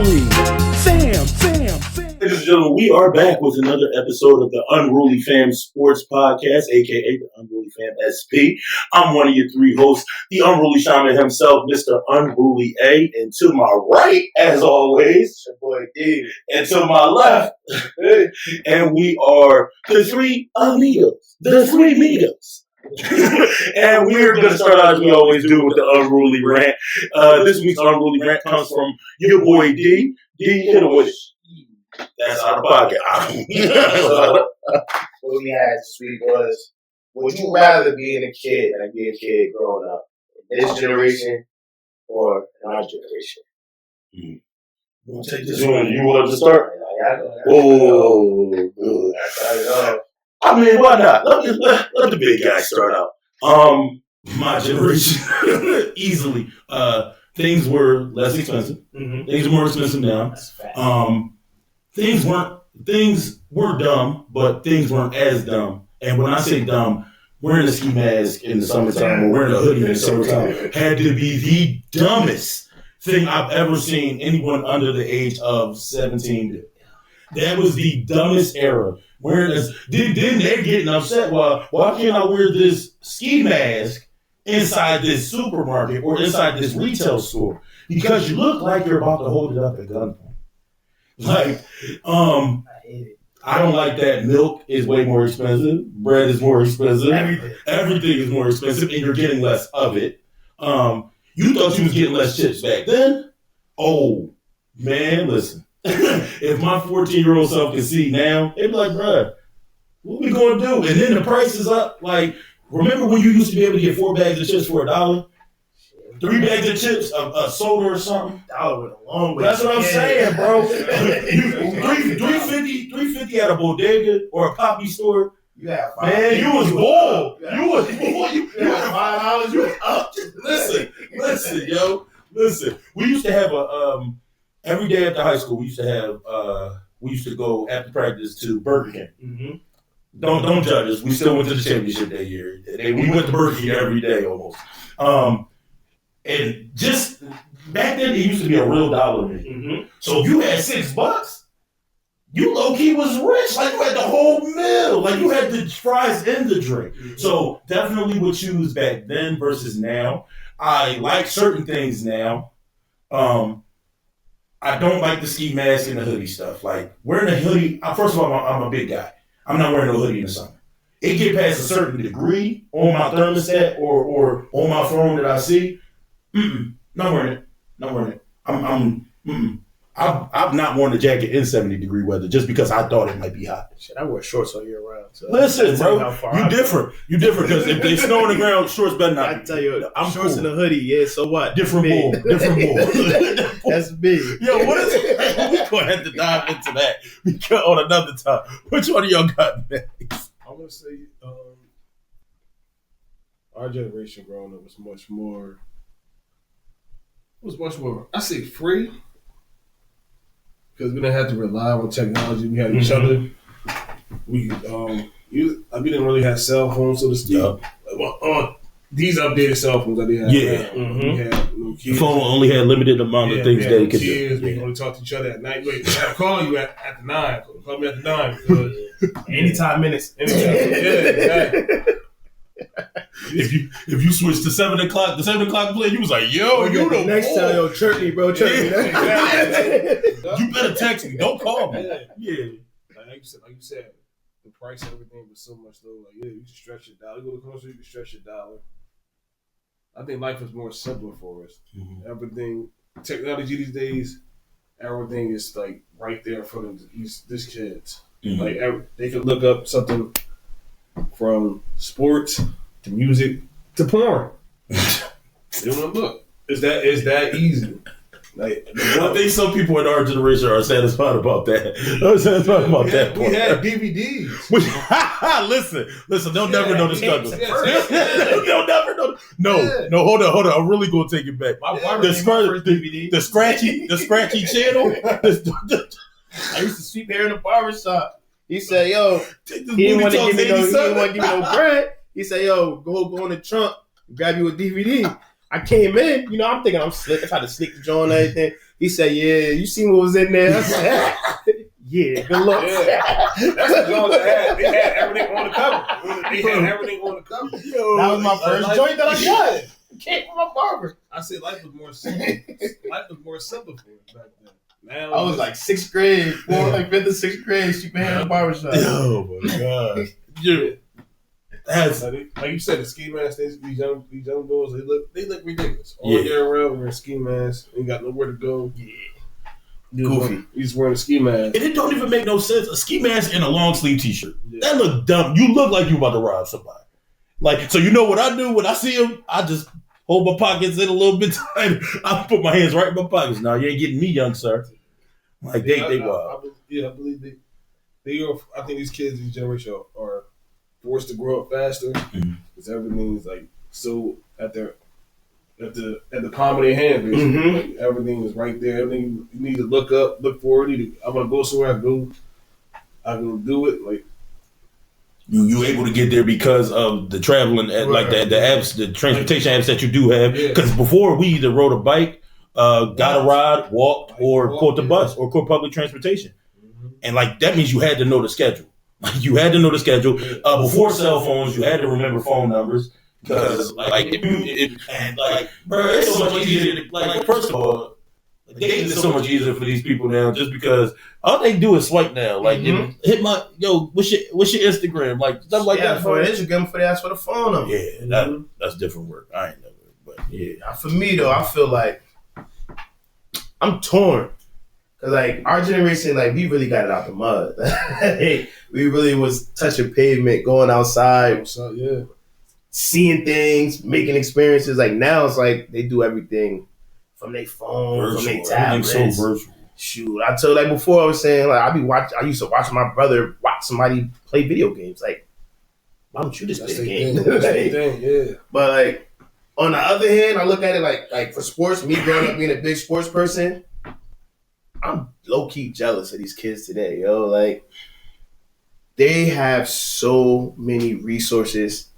Unruly Fam. Ladies and gentlemen, we are back with another episode of the Unruly Fam Sports Podcast, aka the Unruly Fam SP. I'm one of your three hosts, the Unruly Shaman himself, Mr. Unruly A. And to my right, as always, your boy D. And to my left, and we are the three amigos, the three amigos. And we're going to start out as we always do with the Unruly Rant. This week's Unruly Rant comes from your boy D. D, hit him with it. That's out of pocket. What we had this week was, would you rather be a kid growing up in this generation or in our generation? You want to take this one? You want to start? Good. I mean, why not? Let the big guy start out. My generation, easily. Things were less expensive. Mm-hmm. Things were more expensive now. Things were dumb, but things weren't as dumb. And when I say dumb, wearing a ski mask in the summertime or wearing a hoodie in the summertime had to be the dumbest thing I've ever seen anyone under the age of 17 do. That was the dumbest era. Wearing this, then they're getting upset. Well, why can't I wear this ski mask inside this supermarket or inside this retail store? Because you look like you're about to hold it up at gunpoint. Like, I don't like that. Milk is way more expensive. Bread is more expensive. Everything is more expensive, and you're getting less of it. You thought you was getting less chips back then? Oh, man, listen. If my 14-year-old self can see now, they'd be like, bruh, what we going to do? And then the price is up. Like, remember when you used to be able to get 4 bags of chips for $1? 3 bags of chips, a soda or something. $1 went a long way. That's what I'm saying, bro. $3.50 at a bodega or a coffee store. You had $5. Man, you was bold. You was $5. You was up. Listen, yo. Listen. We used to have every day after high school, we used to go after practice to Burger King. Mm-hmm. Don't judge us. We still went to the championship that year. We went to Burger King every day almost. And just back then, it used to be a real dollar. Mm-hmm. So if you had $6, you low-key was rich. Like, you had the whole meal. Like, you had the fries and the drink. Mm-hmm. So definitely would choose back then versus now. I like certain things now. I don't like the ski mask and the hoodie stuff. Like, wearing a hoodie, first of all, I'm a big guy. I'm not wearing a hoodie in the summer. It get past a certain degree on my thermostat or on my phone that I see. Not wearing it. I've not worn a jacket in 70-degree weather just because I thought it might be hot. Shit, I wear shorts all year round. So listen, bro, you different because if they snow on the ground, shorts better not. I tell you, I'm shorts cool. And a hoodie, yeah. So what? Different bull. That's big. Yo, what is it? We're gonna have to dive into that because on another time. Which one of y'all got next? I'm gonna say our generation growing up was much more. I say free. Because we didn't have to rely on technology. We had each other. We didn't really have cell phones, so to speak. Yep. These updated cell phones that they had. Yeah. Mm-hmm. The phone only had limited amount of things they could do. We only talk to each other at night. Wait, I had to call you at the 9. Call me at the 9 because anytime. Yeah. If you switched to 7 o'clock, the 7 o'clock play, you was like, yo, you the next time, yo, chirp me, bro, chirp me. You better text me, don't call me. Yeah. Like you said, the price of everything was so much though. Like, yeah, you can stretch your dollar. You go to the grocery, you can stretch your dollar. I think life is more simpler for us. Mm-hmm. Everything, technology these days, everything is like right there in front of these kids. Mm-hmm. Like they can look up something from sports to music to porn. They want to look. It's that easy. Like, I think some people in our generation are satisfied about that. We had DVDs. Listen. They'll never know the struggle. They'll never know. No. Hold on. I'm really gonna take it back. The scratchy channel. I used to sweep hair in the barbershop. He said, "Yo, he didn't want to give me no bread." He said, "Yo, go in the trunk, grab you a DVD." I came in, I'm thinking I'm slick. I tried to sneak the joint and everything. He said, "Yeah, you seen what was in there?" I said, "Yeah, good luck." Yeah. That's what Jones had. They had everything on the cover. They had everything on the cover. Yo, that was my first joint that I got. It came from my barber. I said life was more simple. Life was more simple for us back then. Now I was like 6th grade, like 5th or 6th grade, sweeping hair in the barbershop. Oh my god. Yeah. That's like you said, the ski masks. These young boys, they look ridiculous all year round. Wearing ski masks, ain't got nowhere to go. Yeah, goofy. He's wearing a ski mask, and it don't even make no sense. A ski mask and a long sleeve t-shirt. That look dumb. You look like you about to rob somebody. Like, so you know what I do when I see him? I just hold my pockets in a little bit tighter. I put my hands right in my pockets. No, you ain't getting me, young sir. Like they wild. I believe they are. I think these kids, these generation are forced to grow up faster because everything's like so at the palm of their hand. Basically, like, everything is right there. Everything you need to look up, look forward. I'm gonna go somewhere. I can do it. Like you able to get there because of the traveling, like the apps, the transportation apps that you do have. Because before we either rode a bike, got a ride, walked, or caught the bus or caught public transportation, and like that means you had to know the schedule. You had to know the schedule. Before cell phones, you had to remember phone numbers because, like, bro, it's so much easier. Like, first of all, dating is so much easier for these people now, just because all they do is swipe now. Like, hit my what's your Instagram? Like stuff like that. For Instagram, for they ask for the phone number. Yeah, that's different work. I ain't never, but yeah. For me though, I feel like I'm torn. Cause like our generation, like we really got it out the mud. We really was touching pavement, going outside, seeing things, making experiences. Like now, it's like they do everything from their phone, from their tablets. So virtual. Shoot, I told like before I was saying like I used to watch my brother watch somebody play video games. Like, why don't you just play the game? But like on the other hand, I look at it like for sports, me growing up being a big sports person. I'm low-key jealous of these kids today, yo. Like, they have so many resources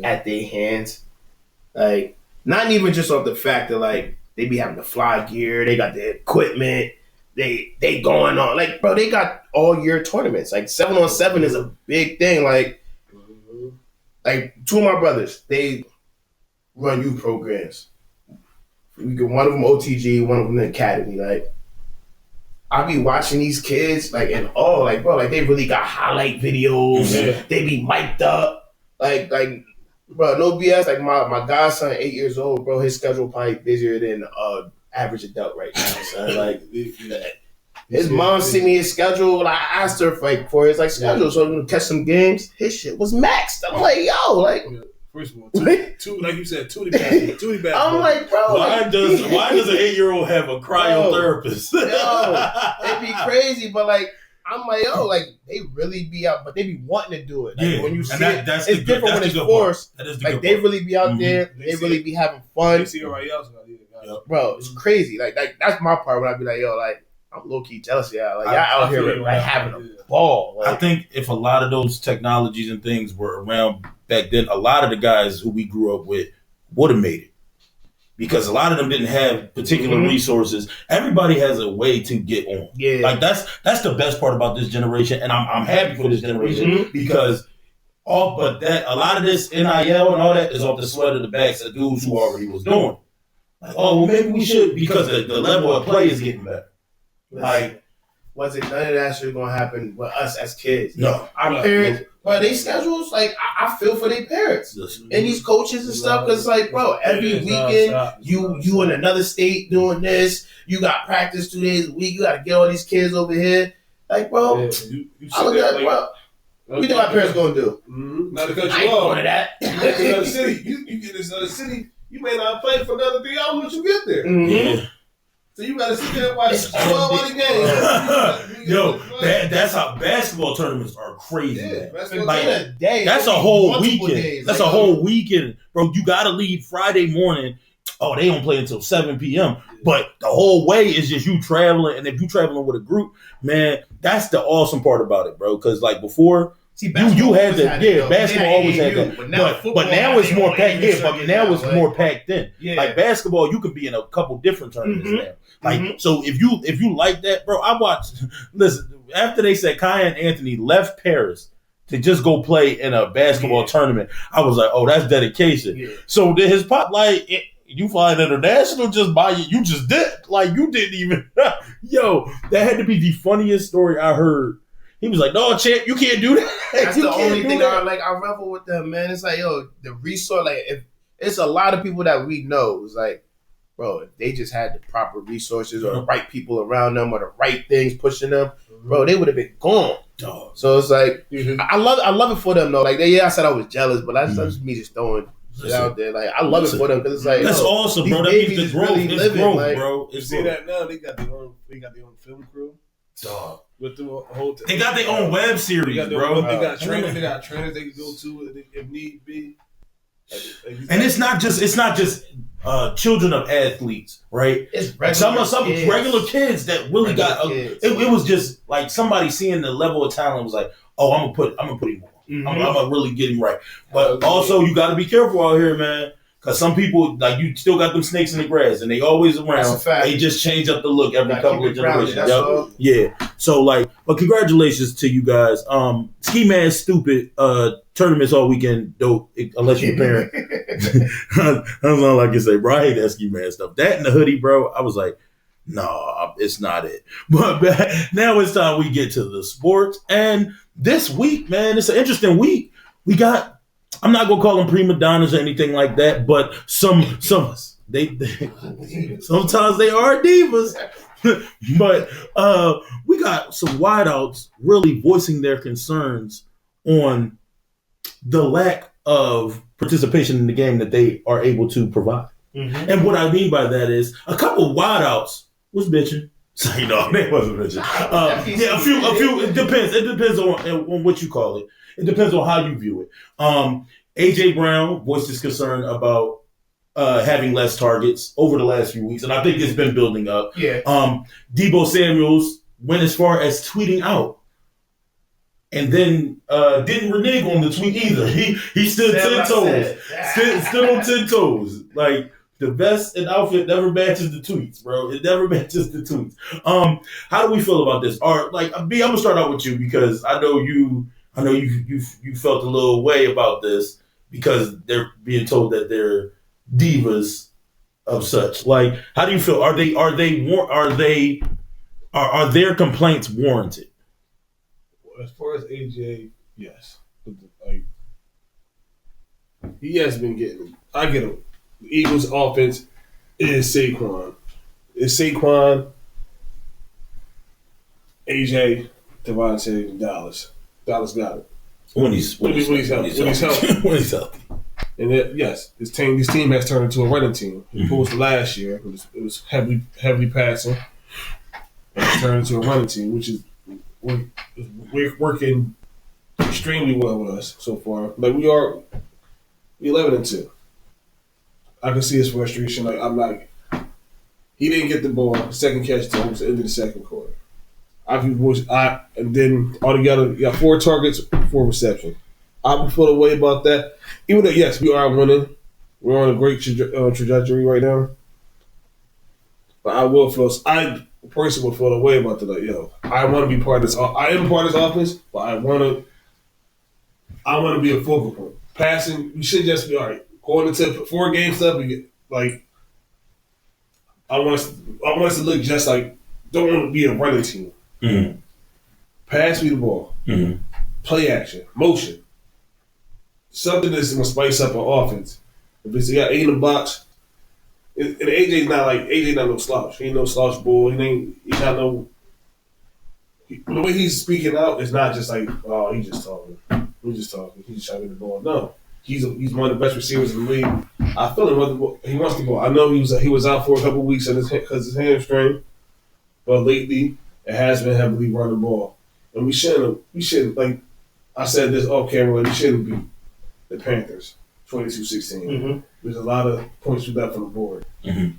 at their hands. Like, not even just off the fact that, like, they be having the fly gear, they got the equipment, they going on. Like, bro, they got all-year tournaments. Like, 7-on-7 is a big thing. Like, two of my brothers, they run youth programs. We get one of them OTG, one of them the academy, like. I be watching these kids, like, and like, bro, like, they really got highlight videos. They be mic'd up. Like, bro, no BS. Like, my godson, 8 years old, bro, his schedule probably busier than average adult right now, son. Like, his mom sent me his schedule. Like, I asked her for his, like, schedule so I'm going to catch some games. His shit was maxed. I'm like, yo, like... First of all, two like you said, Tootie basketball. I'm like, bro. Why does an 8-year-old have a cryotherapist? It'd be crazy, but like, I'm like, yo, like they really be out, but they be wanting to do it. Like, when you see it's different when it's forced. Like they really be out there, they really be having fun. They see everybody else out here, bro. It's crazy. Like that's my part when I be like, yo, like I'm low key jealous of y'all. Like y'all out here like having a ball. Like, I think if a lot of those technologies and things were around back then, a lot of the guys who we grew up with would have made it. Because a lot of them didn't have particular resources. Everybody has a way to get on. Yeah. Like that's the best part about this generation. And I'm happy for this generation because a lot of this NIL and all that is off the sweat of the backs of dudes who already was doing. Like, well, maybe we should, because the level of play is getting better. Like, none of that shit gonna happen with us as kids. No. Our parents, but they schedules, like, I feel for their parents and these coaches and stuff, because, like, bro, every weekend, you in another state doing this, you got practice 2 days a week, you got to get all these kids over here. Like, bro, I look at, bro, what do you think my parents gonna do? Not because I ain't going to that. Another city, you get this other city, you may not play for another 3 hours once you get there. Yeah. So you gotta sit there and watch 12 other games. Yo, that's how basketball tournaments are crazy. Yeah, like, that's a whole weekend. That's a whole weekend, bro. You gotta leave Friday morning. Oh, they don't play until 7 p.m. But the whole way is just you traveling, and if you traveling with a group, man, that's the awesome part about it, bro. Because like before. See, you had that, basketball always had that. But now it's more packed. Yeah, but now it's more packed in. Yeah. Like basketball, you can be in a couple different tournaments now. Like, so if you like that, bro, I watched. Listen, after they said Kaya and Anthony left Paris to just go play in a basketball tournament, I was like, oh, that's dedication. Yeah. So did his pop like? You flying international just by you just did like you didn't even yo, that had to be the funniest story I heard. He was like, no, champ, you can't do that. That's the only thing I revel with them, man. It's like, yo, the resource, like if it's a lot of people that we know. It's like, bro, if they just had the proper resources or the right people around them or the right things pushing them, bro, they would have been gone. Dog. So it's like I love it for them though. Like I said I was jealous, but that's just me just throwing out there, like I love it for them because it's like that's awesome, bro. That means the growth, it's growth, like, bro. You see that now? They got their own film crew. Dog. With the whole they got their own web series, bro. They got trainers. They got trainers they can go to if need be. And it's not just children of athletes, right? It's regular some regular kids that really got. It was just like somebody seeing the level of talent was like, oh, I'm gonna put him on. I'm gonna really get him right. But also, you got to be careful out here, man. Because some people, like, you still got them snakes in the grass, and they always around. They just change up the look every couple of generations. Yeah. So, like, but congratulations to you guys. Ski Man stupid tournaments all weekend, dope, unless you're a parent. That's all I can say, bro. I hate that Ski Man stuff. That and the hoodie, bro, I was like, no, it's not it. But now it's time we get to the sports. And this week, man, it's an interesting week. We got, I'm not gonna call them prima donnas or anything like that, but some they sometimes they are divas. But we got some wideouts really voicing their concerns on the lack of participation in the game that they are able to provide. And what I mean by that is a couple wideouts was bitching. So they wasn't bitching. A few. It depends. It depends on what you call it. It depends on how you view it. AJ Brown voiced his concern about having less targets over the last few weeks, and I think it's been building up. Yeah. Debo Samuels went as far as tweeting out, and then didn't renege on the tweet either. He stood 10 toes. Stood on 10 toes. Like, the vest and outfit never matches the tweets, bro. It never matches the tweets. How do we feel about this? B, I'm gonna start out with you because I know you felt a little way about this because they're being told that they're divas of such. Like, how do you feel? Are their complaints warranted? As far as AJ, yes. Like, he has been getting. I get him. The Eagles' offense is Saquon. It's Saquon, AJ, Devontae, Dallas. Dallas got it. When he's healthy. And yes, this team has turned into a running team. Opposed to last year, it was heavily passing. And it's turned into a running team, which is we're working extremely well with us so far. Like, we are 11-2. I can see his frustration. Like, he didn't get the ball, second catch until almost the end of the second quarter. And then altogether, you got 4 targets, 4 receptions. I feel a way about that. Even though, yes, we are winning. We're on a great trajectory right now. But I personally will feel a way about that. Like, I want to be part of this. I am part of this offense, but I want to be a focal point. Passing, we should just be, all right, going into 4 game stuff, like, I want us to look just like, don't want to be a running team. Mm-hmm. Pass me the ball. Mm-hmm. Play action. Motion. Something that's going to spice up our offense. If it's got 8 in the box, and AJ's not no slouch. He ain't no slouch bull. He's not no. The way he's speaking out is not just like, oh, he's just talking. He's just talking. He's just trying to get the ball. No. He's one of the best receivers in the league. I feel him. He wants the ball. I know he was out for a couple of weeks because his hamstring, but lately it has been heavily running the ball, and we shouldn't like I said this off camera. We shouldn't be the Panthers 22-16. Mm-hmm. There's a lot of points we left on the board. Mm-hmm.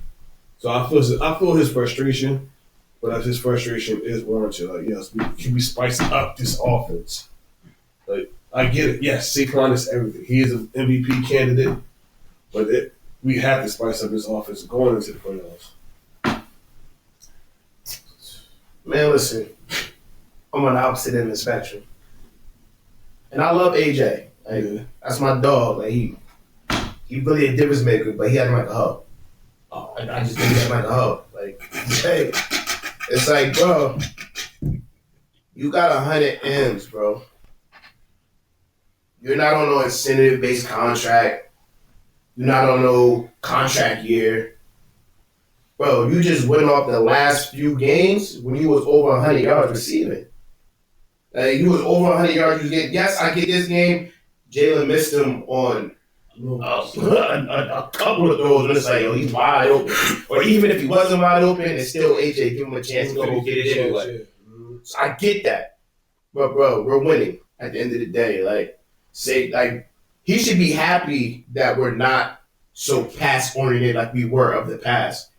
So I feel his frustration, but his frustration is warranted. Like, yes, we spice up this offense. Like, I get it. Yes, Saquon is everything. He is an MVP candidate, but we have to spice up this offense going into the playoffs. Man, listen. I'm on the opposite end of the spectrum. And I love AJ. Like, that's my dog. Like, he really a difference maker, but he had him like a hub. Oh, I just think he had him like a hub. Like, hey, it's like, bro, you got 100 M's, bro. You're not on no incentive-based contract. You're not on no contract year. Bro, you just went off the last few games when you was over 100 yards receiving. You was over 100 yards. Yes, I get this game. Jalen missed him on a couple of throws, and it's like, yo, he's wide open. Or even if he wasn't wide open, it's still AJ give him a chance to go get it anyway. So I get that. But, bro, we're winning at the end of the day. He should be happy that we're not so pass-oriented like we were of the past.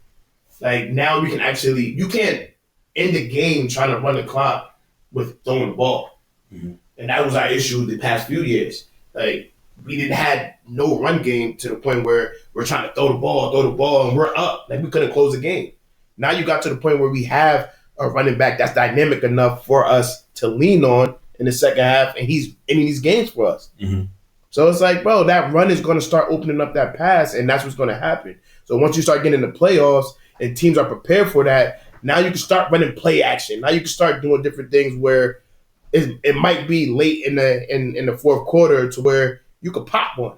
Like, now we can actually, you can't end the game trying to run the clock with throwing the ball. Mm-hmm. And that was our issue the past few years. Like, we didn't have no run game to the point where we're trying to throw the ball, and we're up. Like, we couldn't close the game. Now you got to the point where we have a running back that's dynamic enough for us to lean on in the second half, and he's ending these games for us. Mm-hmm. So it's like, bro, that run is going to start opening up that pass, and that's what's going to happen. So once you start getting in the playoffs and teams are prepared for that, now you can start running play action. Now you can start doing different things where it might be late in the fourth quarter to where you could pop one.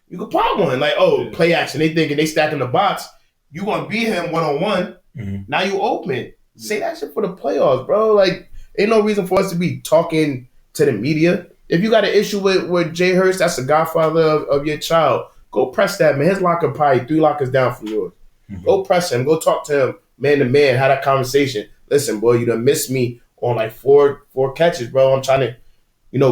You could pop one. Like, play action. They thinking they stacking the box. You going to beat him one-on-one. Mm-hmm. Now you open. Say that shit for the playoffs, bro. Like, ain't no reason for us to be talking to the media. If you got an issue with Jay Hurst, that's the godfather of your child. Go press that, man. His locker probably 3 lockers down from yours. Mm-hmm. Go press him. Go talk to him man to man. Have that conversation. Listen, boy, you done missed me on like four catches, bro. I'm trying to,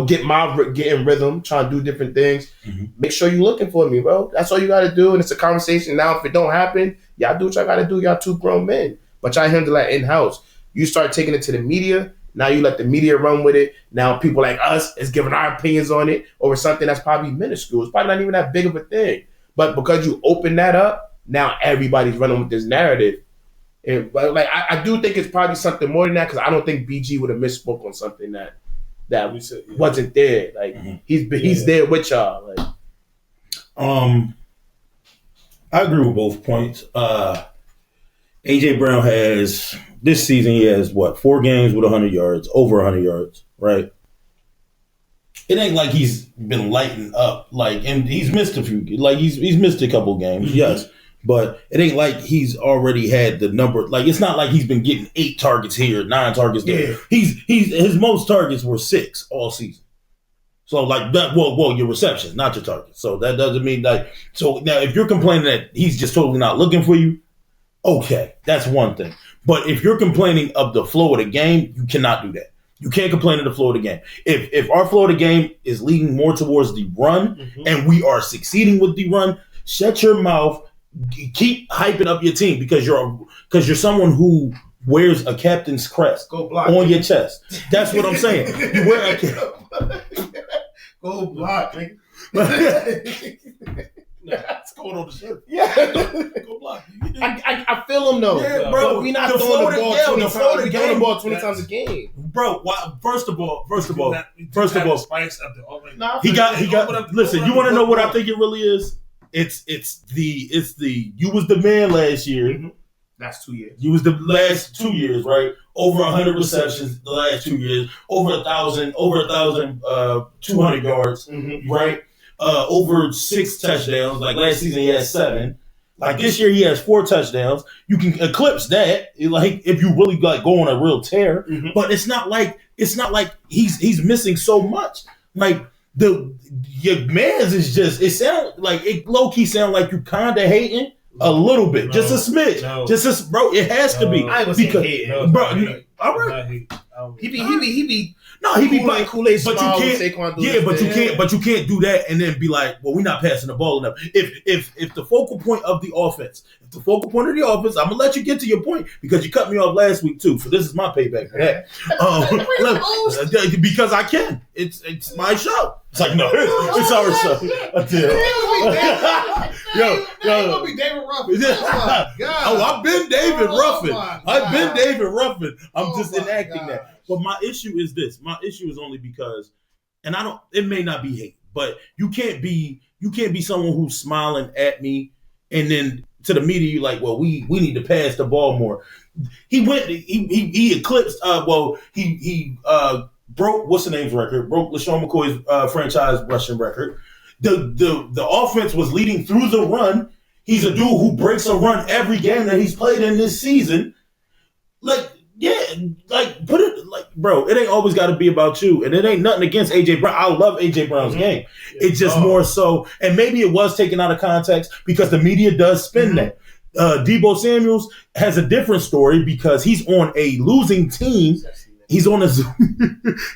get in rhythm, trying to do different things. Mm-hmm. Make sure you're looking for me, bro. That's all you got to do, and it's a conversation. Now, if it don't happen, y'all do what y'all got to do. Y'all 2 grown men. But y'all handle that in-house. You start taking it to the media. Now you let the media run with it. Now people like us is giving our opinions on it over something that's probably minuscule. It's probably not even that big of a thing. But because you open that up, now everybody's running with this narrative. But I do think it's probably something more than that, because I don't think BG would have misspoke on something that wasn't there. Like, mm-hmm. he's there with y'all. Like, I agree with both points. AJ Brown has this season. He has 4 games with 100 yards, over 100 yards, right? It ain't like he's been lighting up, and he's missed a few. He's missed a couple games, mm-hmm. yes, but it ain't like he's already had the number. Like, it's not like he's been getting 8 targets here, 9 targets there. Yeah. His most targets were 6 all season. So that, your receptions, not your targets. So that doesn't mean so now if you're complaining that he's just totally not looking for you, okay, that's one thing. But if you're complaining of the flow of the game, you cannot do that. You can't complain of the flow of the game. If our flow of the game is leading more towards the run, mm-hmm. and we are succeeding with the run, shut your mouth. Keep hyping up your team because you're someone who wears a captain's crest on your chest. That's what I'm saying. You wear a go block, nigga. That's going on the shirt. Yeah. Go block. I feel him though. Yeah, bro. We not throwing the ball 20 times. We throwing the ball 20 times a game. Bro, first of all, he got listen, you want to know what I think it really is? It's the you was the man last year. Mm-hmm. That's 2 years. You was the last 2 years, right? Over 100 receptions the last 2 years. Over 1,000, 200 yards, mm-hmm. right? Over 6 touchdowns. Like last season, he had 7. Like this year, he has 4 touchdowns. You can eclipse that, like if you really go on a real tear. Mm-hmm. But it's not like he's missing so much. Like your man's is just, it sound like it low key sound like you kind of hating a little bit, just a smidge, bro. It has to be. I was hating, bro. All right. He be Kool-Aid, but you can't. But you can't do that and then be like, well, we're not passing the ball enough. If the focal point of the offense, I'm gonna let you get to your point because you cut me off last week too. So this is my payback for that. Because I can. It's my show. It's like, no, it's our show. Yo, gonna be David Ruffin. Oh, I've been David Ruffin. I've been God. David Ruffin. I'm just my enacting that. gosh. But my issue is this. My issue is only because, and I don't. It may not be hate, but you can't be someone who's smiling at me and then to the media you like, well, we need to pass the ball more. He eclipsed. He broke what's the name's record? Broke LaShawn McCoy's franchise rushing record. The offense was leading through the run. He's a dude who breaks a run every game that he's played in this season. Like, yeah, like put it like, bro, it ain't always got to be about you, and it ain't nothing against AJ Brown. I love AJ Brown's game. It's just more so, and maybe it was taken out of context because the media does spin that. Deebo Samuels has a different story because he's on a losing team. He's on a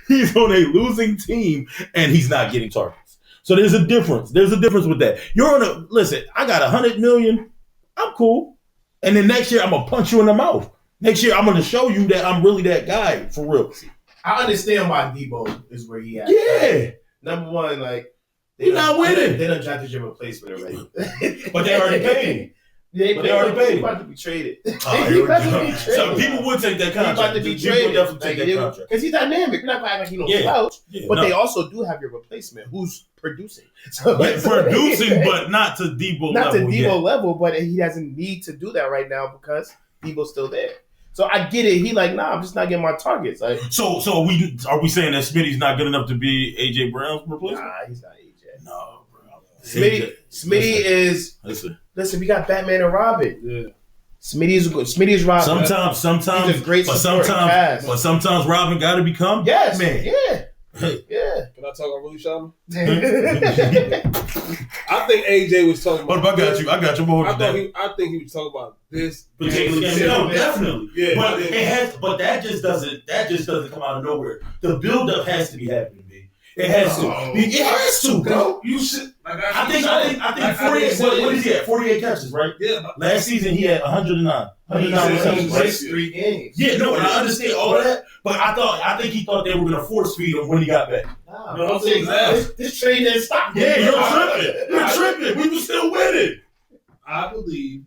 losing team, and he's not getting targets. So there's a difference. There's a difference with that. Listen, I got 100 million. I'm cool. And then next year, I'm going to punch you in the mouth. Next year, I'm going to show you that I'm really that guy, for real. I understand why Deebo is where he at. Yeah. Number one, like, You're not winning. They done drafted your replacement already. But they already paid. They already paid. He's about to be traded. So people would take that contract. He's about to be traded. Because he's dynamic. You're not going to act like he knows slouch. But they also do have your replacement who's producing. So producing, but not to Deebo level. Not to Deebo level, but he doesn't need to do that right now because Deebo's still there. So I get it. He like, nah, I'm just not getting my targets. Like, so are we saying that Smitty's not good enough to be AJ Brown's replacement? Nah, he's not AJ. No, bro. Smitty is. Listen, we got Batman and Robin. Yeah. Smitty's Robin. Sometimes he's a great cast. But sometimes Robin got to become Batman. Yeah. Yeah. Can I talk Unruly Fam? I think AJ was talking about. I got you. I think he was talking about this. No, definitely. Yeah. But that just doesn't come out of nowhere. The build-up has to be happening, man. It has to. It has to, bro. You should. I think 48. What is he at? 48 catches, right? Yeah. Last season he had 109. 109 receptions, right? 3 games. Yeah, no, and I understand all that, but I think he thought they were gonna force feed him when he got back. No, this train didn't stop. Yeah, you're tripping. We were still winning. I believe.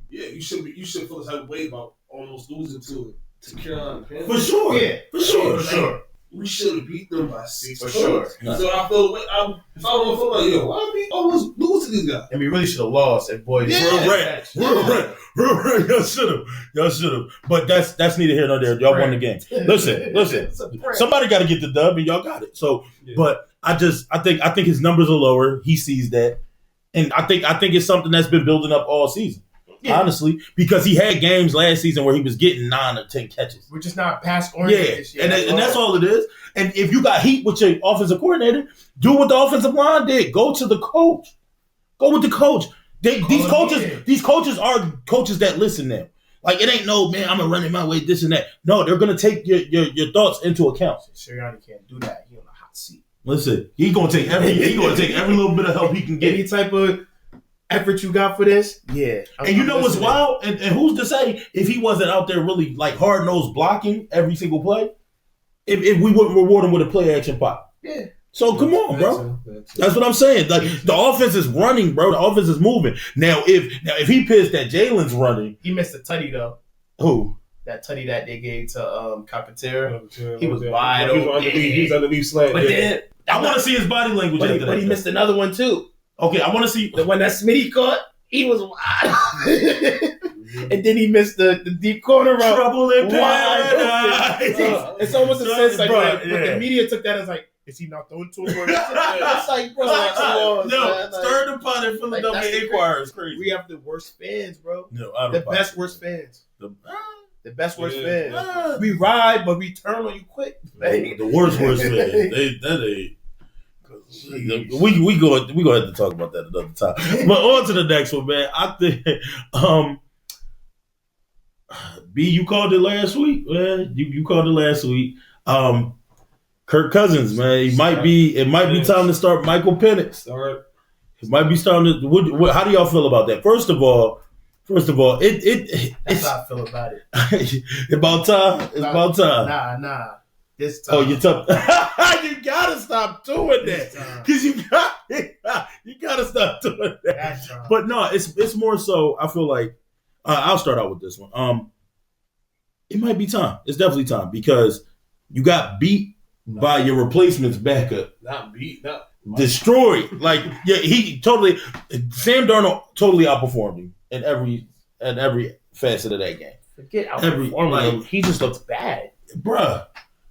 Yeah, you should feel the type of way about almost losing to Carolina Panthers. For sure. Yeah, for sure. We should have beat them by 6 for sure. So I feel if I don't feel like why we almost lose to these guys? And we really should have lost. And boys, Y'all should have. But that's neither here nor there. Y'all won the game. Listen. Somebody got to get the dub, and y'all got it. So, but I think his numbers are lower. He sees that, and I think it's something that's been building up all season. Yeah. Honestly, because he had games last season where he was getting 9 or 10 catches. We're just not pass oriented. Yeah, and that's all it is. And if you got heat with your offensive coordinator, do what the offensive line did. Go to the coach. Go with the coach. These coaches are coaches that listen now. Like, it ain't no, man, I'm going to run it my way, this and that. No, they're going to take your thoughts into account. Sirianni can't do that. He on the hot seat. Listen, he's going to take every little bit of help he can get. Any type of effort you got for this, yeah. And you know what's wild? And who's to say if he wasn't out there really like hard-nosed blocking every single play, if we wouldn't reward him with a play action pop? Yeah. So come on, bro. That's what I'm saying. Like, the offense is running, bro. The offense is moving. Now if he pissed that Jalen's running, he missed a tutty though. Who? That tutty that they gave to Carpentier. He was wide open. He was underneath slant. But then I want to see his body language. But he missed another one too. Okay, I want to see the one that Smitty caught. He was wide, and then he missed the deep corner route. Trouble in paradise. It's almost a sense like, but the media took that as like, is he not throwing to him? It's like, bro, stir the pot in Philadelphia Inquirer is crazy. We have the worst fans, bro. No, the best worst fans. The best worst fans. We ride, but we turn on you quick. The worst fans. That ain't. We go have to talk about that another time. But on to the next one, man. I think B, you called it last week, man. You called it last week. Kirk Cousins, man. It might be time to start Michael Penix. It might be starting to. How do y'all feel about that? First of all, that's how I feel about it. About time. It's about time. Nah. This time. Oh, you're tough. You gotta stop doing that because you gotta stop doing that. But no, it's more so. I feel like I'll start out with this one. It might be time. It's definitely time because you got beat by your replacement's backup. Not beat, not destroyed. Like he totally. Sam Darnold totally outperformed him in every facet of that game. Forget outperforming him. He just looks bad, bruh.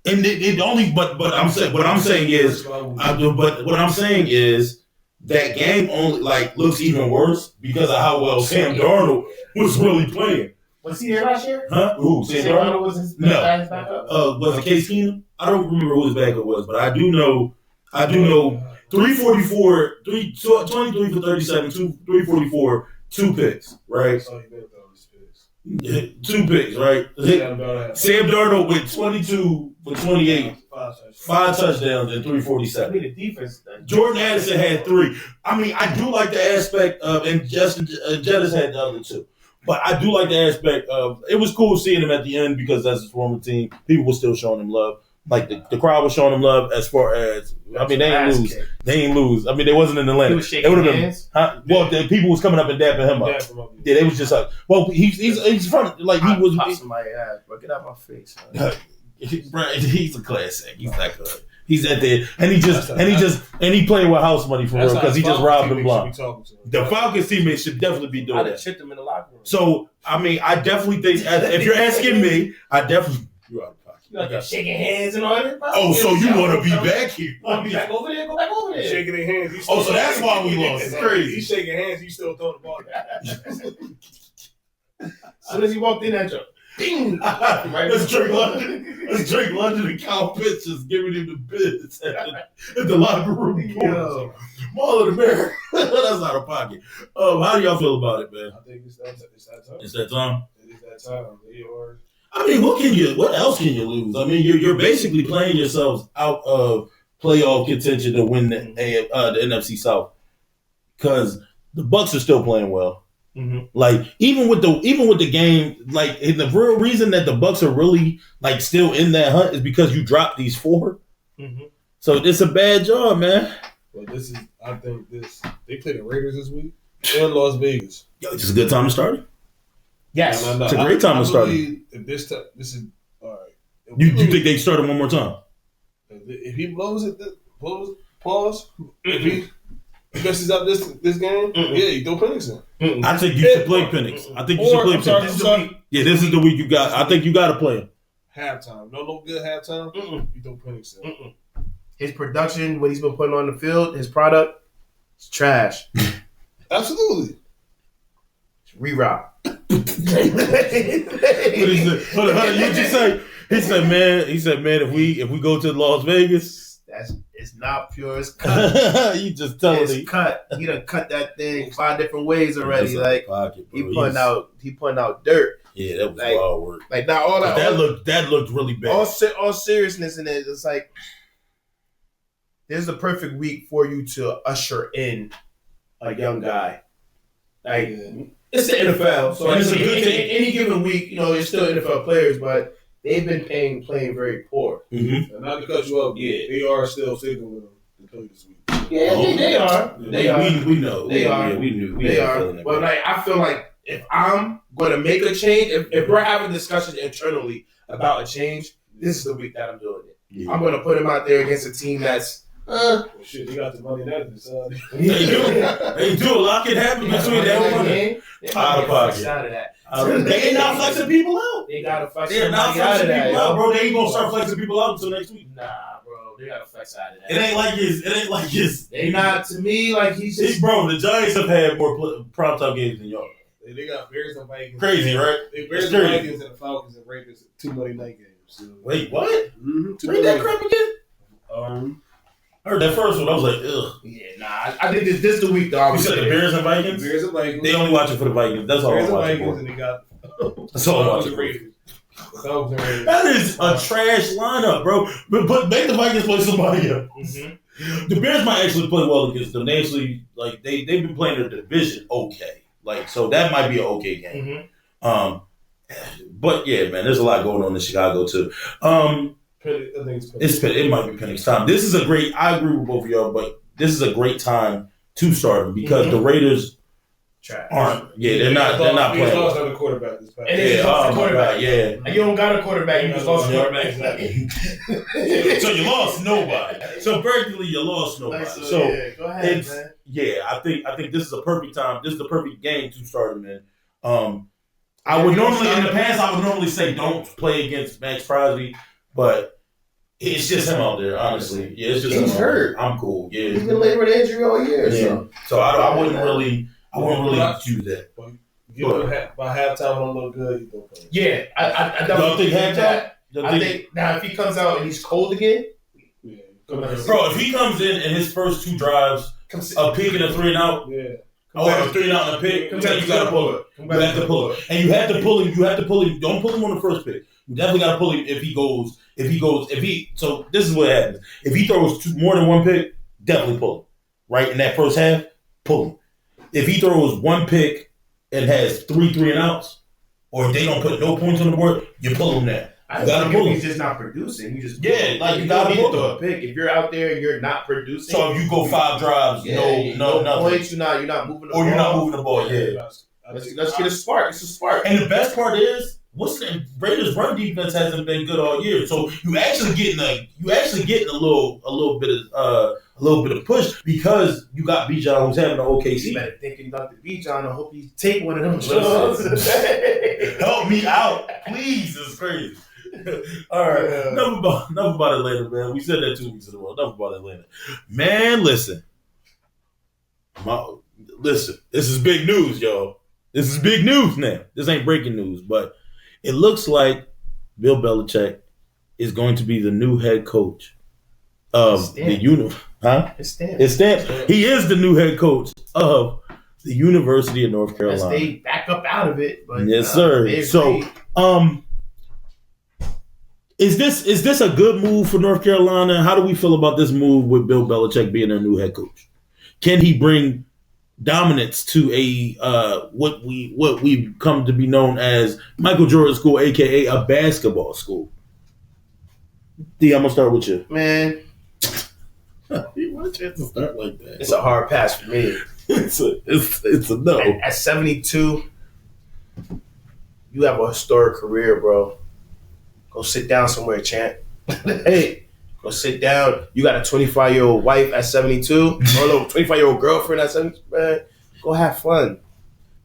And it only, but I'm saying, what I'm saying is that game only looks even worse because of how well Sam Darnold was really playing. Was he there last year? Huh? Who? Sam Darnold was his backup? Was it Case Keenum? I don't remember who his backup was, but I do know 344, 23 for 37, 344, 2 picks, right? Two picks, right? Sam Darnold with 22 for 28, 5 touchdowns and 347. The defense. Jordan Addison had 3. I mean, I do like the aspect of, and Justin Jettis had the other 2. But I do like the aspect of, it was cool seeing him at the end because that's his former team. People were still showing him love. Like the crowd was showing him love as far as, I mean, they ain't lose. They ain't lose. I mean, they wasn't in Atlanta. He was shaking hands. Huh? Well, the people was coming up and dapping him up. Yeah, they was just like, well, he's from, like, he was. Pop somebody's ass, bro. Get out my face. Bro, he's a classic. He's that good. He's at the and he playing with house money for real because he just robbed him blind. The Falcons teammates should definitely be doing that. I'd chipped him in the locker room. So I mean, I definitely think if you're asking me, I definitely you're out of pocket. You like shaking hands and all that. Oh, so you want to be back here? Want to be back over there? Go back over there. Shaking their hands. Oh, so that's why we lost. It's crazy. He's shaking hands. You still throwing the ball. As soon as he walked in that joke. Ding! Let's Drake London and Kyle Pitts just giving him the bids at the locker room. Mall of America. That's out of pocket. How do y'all feel about it, man? I think it's that time. It's that time? It is that time. I mean, what else can you lose? I mean, you're basically playing yourselves out of playoff contention to win the NFC South because the Bucs are still playing well. Mm-hmm. Like even with the game, like the real reason that the Bucs are really like still in that hunt is because you dropped these 4. Mm-hmm. So it's a bad job, man. Well, they play the Raiders this week in Las Vegas. Yo, it's a good time to start it. Yes, it's a great time to start it. If this is all right. You think they start it one more time? If he blows it, pause. If he messes up this game, yeah, you throw Penix in. I think you should play Penix. I think you should play Penix. This is the week you got. I think you got to play him. Halftime. No good halftime. You throw Penix in. His production, what he's been putting on the field, his product, it's trash. Absolutely. It's reroute. What he said? You just say? He said, man, if we go to Las Vegas, it's not pure. It's cut. You just tell it's cut. He done cut that thing 5 different ways already. Like pocket, he putting out dirt. Yeah, that was wild work. Like now all that looked really bad. All seriousness in it, it's like this is the perfect week for you to usher in a young guy. Like it's the NFL, so it's any given week, it's still NFL players, but they've been playing very poor. Mm-hmm. And not to cut you up, they are still sticking with them to play this week. Yeah, they are. They are. We know. They are. Yeah, we knew. They are. But I feel like if I'm going to make a change, if we're having discussions internally about a change, this is the week that I'm doing it. Yeah. I'm going to put him out there against a team that's. Shit, they got the money that decide. They do. A lot can happen between that one. Out of pocket. Out of that. They ain't not flexing people out. They gotta flex people out, bro. They ain't gonna start flexing people out until next week. Nah, bro. They gotta flex out of that. It ain't like his. They not to me like he's just. Bro, the Giants have had more primetime games than y'all. They got Bears and Vikings. Crazy, right? Bears and Vikings and the Falcons and Ravens 2 Monday night games. So. Wait, what? Mm-hmm. Read that crap again. I heard that first one. I was like, ugh. Yeah, nah. I think this the week, though. You said the Bears and Vikings? Bears and Vikings. They only watch it for the Vikings. That's all I'm watching for. And they got that's all I'm watching for. That is a trash lineup, bro. But make the Vikings play somebody else. Mm-hmm. The Bears might actually play well against them. They actually, like, they've been playing their division okay. Like, so that might be an okay game. Mm-hmm. But, yeah, man, there's a lot going on in Chicago, too. I think It might be Penix time. This is a great. I agree with both of y'all, but this is a great time to start him because the Raiders aren't. Yeah, they're not playing. They lost another quarterback this past. And they lost a quarterback. Yeah, and you don't got a quarterback. You just lost a quarterback. So you lost nobody. So practically you lost nobody. So yeah, go ahead, man. Yeah, I think this is a perfect time. This is the perfect game to start him in. I would normally in the past I would normally say don't play against Max Crosby, but it's just him out there. Honestly, yeah, it's just he's him hurt. I'm cool. Yeah, He's been laboring the injury all year. Yeah. So I wouldn't really choose that. By halftime, don't look good. You don't play. Yeah, I don't think halftime. I think now if he comes out and he's cold again, bro, if he comes in and his first two drives, a pick and a 3 and out, or a 3 and out and a pick, you gotta pull it. You have to pull it, and you have to pull him. You have to pull him. Don't pull him on the first pick. You definitely gotta pull him if he goes. So this is what happens. If he throws more than one pick, definitely pull him. Right in that first half, pull him. If he throws one pick and has 3 and outs, or if they don't put no points on the board, you pull him there. I gotta pull him. He's just not producing. You just you gotta pull throw a pick. If you're out there and you're not producing, so if you go 5 drives, no points, you're not moving the ball. Or you're not moving the ball. Yeah. Let's get a spark. It's a spark. And the best part is, Raiders' run defense hasn't been good all year. So you actually getting a little bit of push because you got Bijan who's having an okay season. You better think about the Bijan. I hope he take one of them shots. Help me out, please. It's crazy. All right, enough about Atlanta, man. We said that 2 weeks in a row. Enough about Atlanta, man. Listen. This is big news, y'all. This is big news now. This ain't breaking news, but it looks like Bill Belichick is going to be the new head coach of the It's stamped. He is the new head coach of the University of North Carolina. They back up out of it, but yes, sir. So, is this a good move for North Carolina? How do we feel about this move with Bill Belichick being their new head coach? Can he bring dominance to a what we come to be known as Michael Jordan School, aka a basketball school? D, I'm gonna start with you, man. You want a chance to start like that? It's a hard pass for me. It's a no. At 72, you have a historic career, bro. Go sit down somewhere, champ. Hey, go sit down. You got a 25-year-old wife at 72, or a 25-year-old girlfriend at 72. Man, go have fun.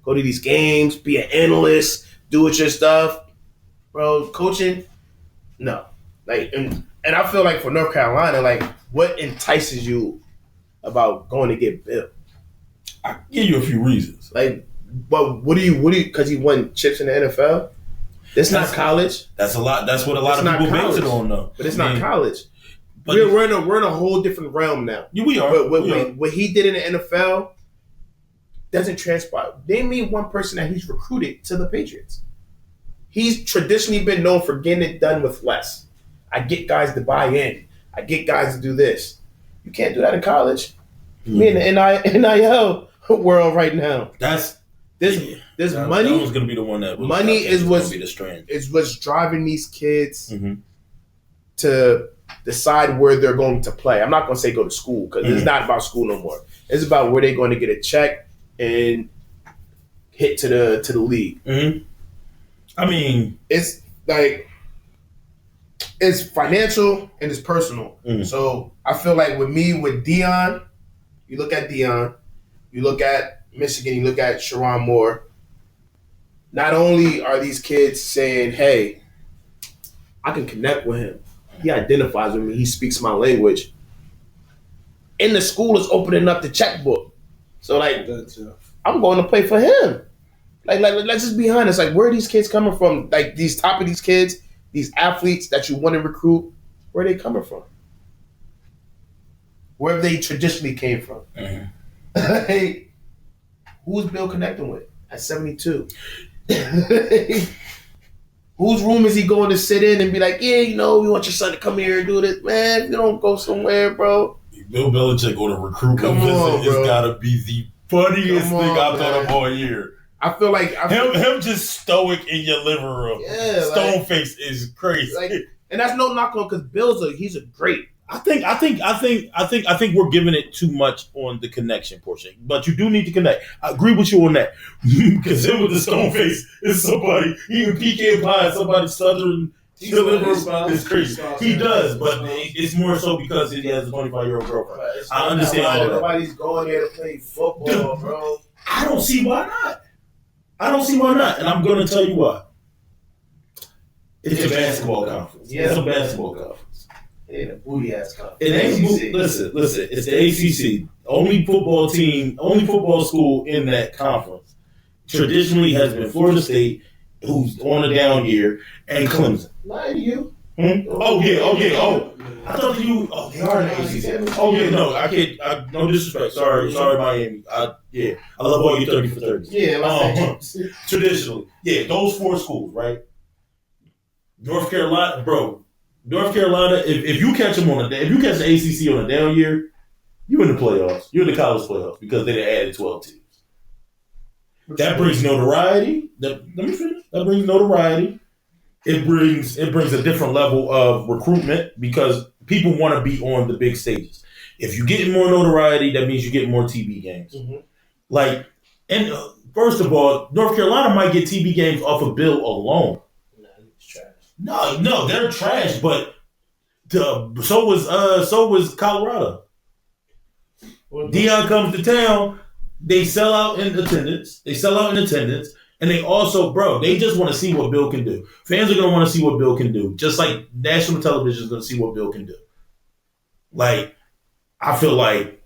Go to these games. Be an analyst. Do it your stuff, bro. Coaching, no. Like, and I feel like for North Carolina, like, what entices you about going to get Bill? I can give you a few reasons. Like, but what do you? Because he won chips in the NFL. That's not college. That's a lot. That's what a lot of people base it on, though. But it's not college. But we're in a whole different realm now. Yeah, we are. But what he did in the NFL doesn't transpire. Name me one person that he's recruited to the Patriots. He's traditionally been known for getting it done with less. I get guys to buy in. I get guys to do this. You can't do that in college. Me in the NIL world right now. There's money. That was going to be the one that was, money is what's be the strand. Is what's driving these kids to decide where they're going to play. I'm not going to say go to school because it's not about school no more. It's about where they're going to get a check and hit to the league. Mm-hmm. I mean, it's like it's financial and it's personal. Mm-hmm. So I feel like with Deion, you look at Deion, you look at Michigan, you look at Sharon Moore. Not only are these kids saying, hey, I can connect with him. He identifies with me. He speaks my language. And the school is opening up the checkbook. So, like, I'm going to play for him. Like, let's just be honest. Like, where are these kids coming from? Like, these top of these kids, these athletes that you want to recruit, where are they coming from? Where they traditionally came from. Hey, who's Bill connecting with at 72? Whose room is he going to sit in and be like, yeah, we want your son to come here and do this? Man, if you don't go somewhere, bro. Bill Belichick on a recruitment visit has got to be the funniest thing I've thought of all year. I feel like him just stoic in your living room. Yeah, Stone face is crazy. Like, And that's no knock on because he's a great. I think we're giving it too much on the connection portion, but you do need to connect. I agree with you on that because him with the stone face is somebody even pecan pie, somebody southern is crazy. He does, but it's more so because he has a 25-year-old girlfriend. I understand all that. Nobody's going there to play football, bro. I don't see why not. And I'm going to tell you why. It's a basketball conference. Yeah. It's a basketball conference. It ain't a booty ass conference. It ain't. Listen. It's the ACC. Only football school in that conference traditionally has been Florida State, who's on a down year, and Clemson. Not you. Oh yeah. I thought you. Oh, they are in the ACC. Oh yeah. No, I can't. No disrespect. Sorry, Miami. I love all you 30 for 30s. Yeah. Traditionally, those 4 schools, right? North Carolina, bro. North Carolina, if you catch them if you catch the ACC on a down year, you in the playoffs. You're in the college playoffs because they added 12 teams. That brings notoriety. Let me finish. That brings notoriety. It brings a different level of recruitment because people want to be on the big stages. If you get more notoriety, that means you get more TV games. Mm-hmm. First of all, North Carolina might get TV games off of Bill alone. No, they're trash. But so was Colorado. Deion comes to town, they sell out in attendance. And they also, they just want to see what Bill can do. Fans are going to want to see what Bill can do, just like national television is going to see what Bill can do. Like, I feel like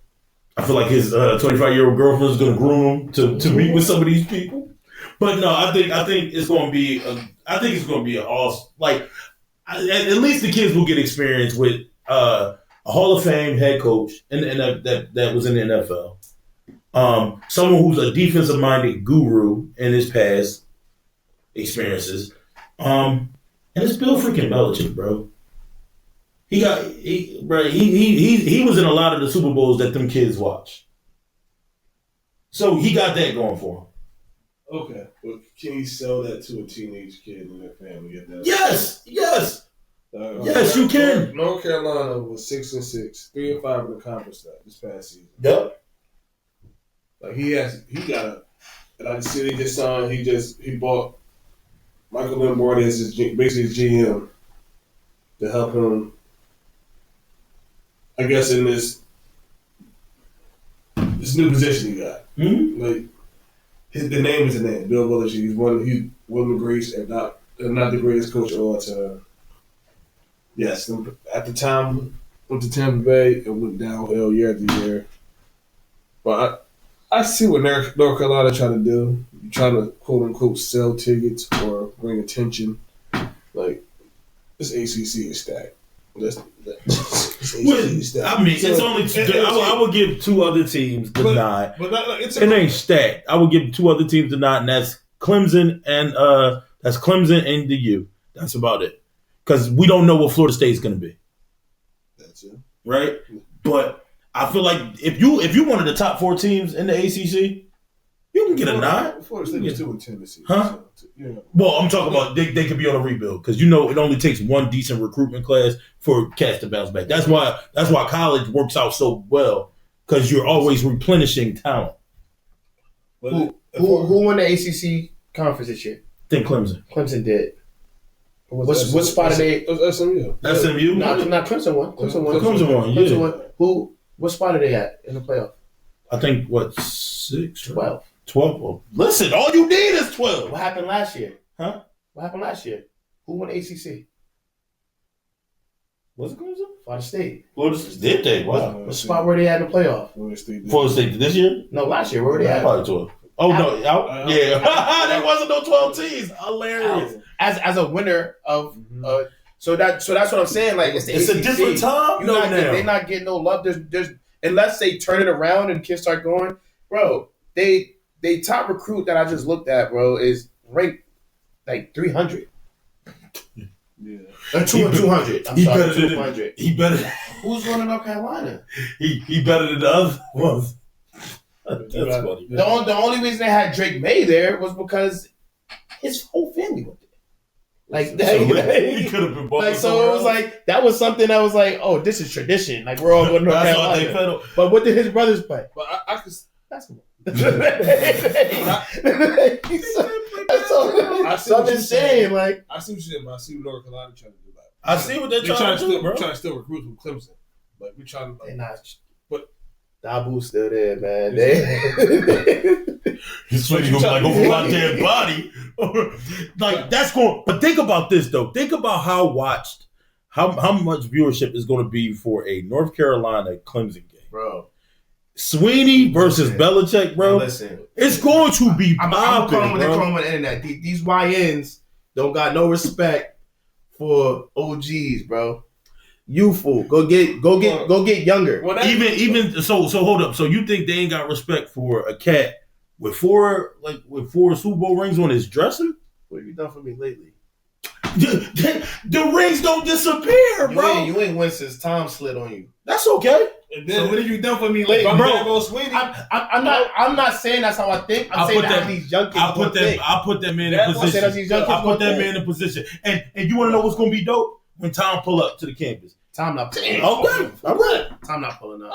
his 25-year-old girlfriend is going to groom him to meet with some of these people. But no, I think it's going to be an awesome. Like, at least the kids will get experience with a Hall of Fame head coach, and that was in the NFL. Someone who's a defensive-minded guru in his past experiences. And it's Bill freaking Belichick, bro. He was in a lot of the Super Bowls that them kids watch. So he got that going for him. Okay, but can you sell that to a teenage kid in their family? Yes, yes, you can. North Carolina was 6-6, 3-5 in the conference this past season. Yep. Like he got and I see they just signed. He bought Michael Lombardi as basically his GM to help him. I guess in this new position he got. Mm-hmm. Like the name is the name. Bill Belichick. He's one of the greats, and not the greatest coach of all time. Yes, at the time went to Tampa Bay and went downhill year after year. But I see what North Carolina trying to do. You trying to quote unquote sell tickets or bring attention. Like this ACC is stacked. This ACC is stacked. I mean, it's only. I would give 2 other teams the nod. But it ain't stacked. I would give 2 other teams the nod, and that's Clemson and the U. That's about it. Because we don't know what Florida State is going to be. That's it, right? But I feel like if you one of the top 4 teams in the ACC, you can get a nod. Florida State is 2 in Tennessee. Huh? So, yeah. Well, I'm talking about they could be on a rebuild because it only takes 1 decent recruitment class for cats to bounce back. That's why college works out so well because you're always replenishing talent. Who won the ACC conference this year? I think Clemson. Clemson did. What spot are they? SMU. SMU? Not Clemson won. Clemson won. Clemson won. What spot are they at in the playoff? I think 6? 12. 12. Well, listen, all you need is 12. What happened last year? Huh? What happened last year? Who won the ACC? Was it Clemson? Florida State. Florida State. Did they? Wow. What spot were they at in the playoff? Florida State this year? No, last year. Where were they at? Probably 12. Oh, no. Yeah. There wasn't no 12 teams. Hilarious. As a winner of so that's what I'm saying. Like it's a different time. They're not getting no love. There's unless they turn it around and kids start going, bro. They top recruit that I just looked at, bro, is ranked like 300. Yeah. 200. I'm sorry, 200. He better. Who's going to North Carolina? He better than the other ones. That's funny. The only reason they had Drake May there was because his whole family went there. Like that, he could have been like so. It was like that was something that was like, oh, this is tradition. Like we're all going to North Carolina. But what did his brothers play? But I could basketball. That's what I'm saying. Like I see what you're saying, but I see what North Carolina trying to do. Like I see what they're trying to do, bro. We're trying to still recruit from Clemson, but we're trying to. They're not. But Dabu's still there, man. He's going to go like over my dead body. Like that's going. But think about this though. Think about how watched, how much viewership is going to be for a North Carolina Clemson game, bro. Sweeney versus Belichick, bro. Listen, it's going to be popping, I'm calling on the internet. These YNs don't got no respect for OGs, bro. You fool. Go get younger. Well, even so hold up. So you think they ain't got respect for a cat with four Super Bowl rings on his dresser? What have you done for me lately? The rings don't disappear, bro. You ain't win since Tom slid on you. That's okay. And then, so what have you done for me lately, bro? I'm not saying that's how I think. I'm saying that's how these young kids think. I put them in a position. And you want to know what's going to be dope? When Tom pull up to the campus. Tom not pulling up. Okay. All right. Tom not pulling up.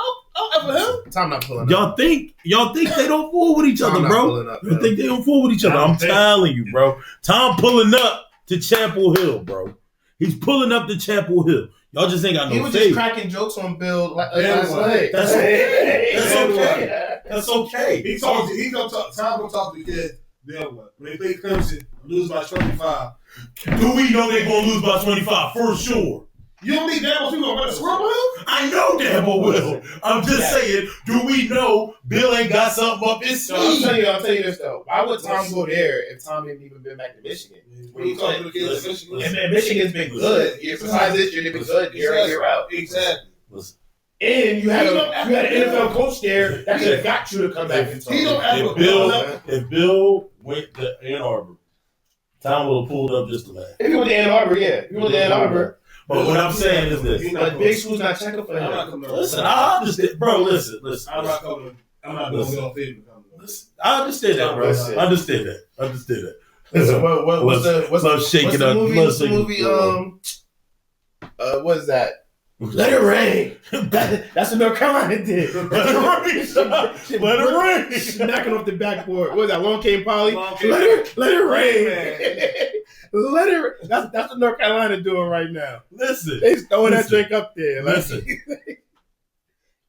Tom not pulling up. Y'all think they don't fool with each other, bro? You think they don't fool with each other? I'm telling you, bro. Tom pulling up to Chapel Hill, bro. He's pulling up to Chapel Hill. Y'all just ain't got no faith. He was just cracking jokes on Bill last night. That's okay. That's okay. He's gonna talk. Tom gonna talk to the kids. Then what? When they play Clemson, lose by 25. Do we know they're gonna lose by 25? For sure. You don't think Dabo gonna run a Super Bowl? I know Dabo will. I'm just saying. Do we know Bill ain't got something up his sleeve? I'll tell you this though. Why would Tom go there if Tom ain't even been back to Michigan? When you talk to the kids, and Michigan's been good. Besides this year, they've been good year in, year out. Exactly. Listen. And you had an NFL coach there that could have got you to come back and talk. If Bill went to Ann Arbor, Tom would have pulled up just to laugh. If he went to Ann Arbor, yeah. If he went to Ann Arbor. But what I'm saying is this. But Big School's not checking for him. Listen, I understand. Bro, listen. I'm not coming. I'm not doing no favor. I understand that, bro. I understand that. Listen, what's the movie? What is that? Let it rain. That's what North Carolina did. Let it rain. Smacking off the backboard. What was that? Long came Polly. Let it rain. Let it. That's what North Carolina doing right now. Listen, they throwing that drink up there. Listen,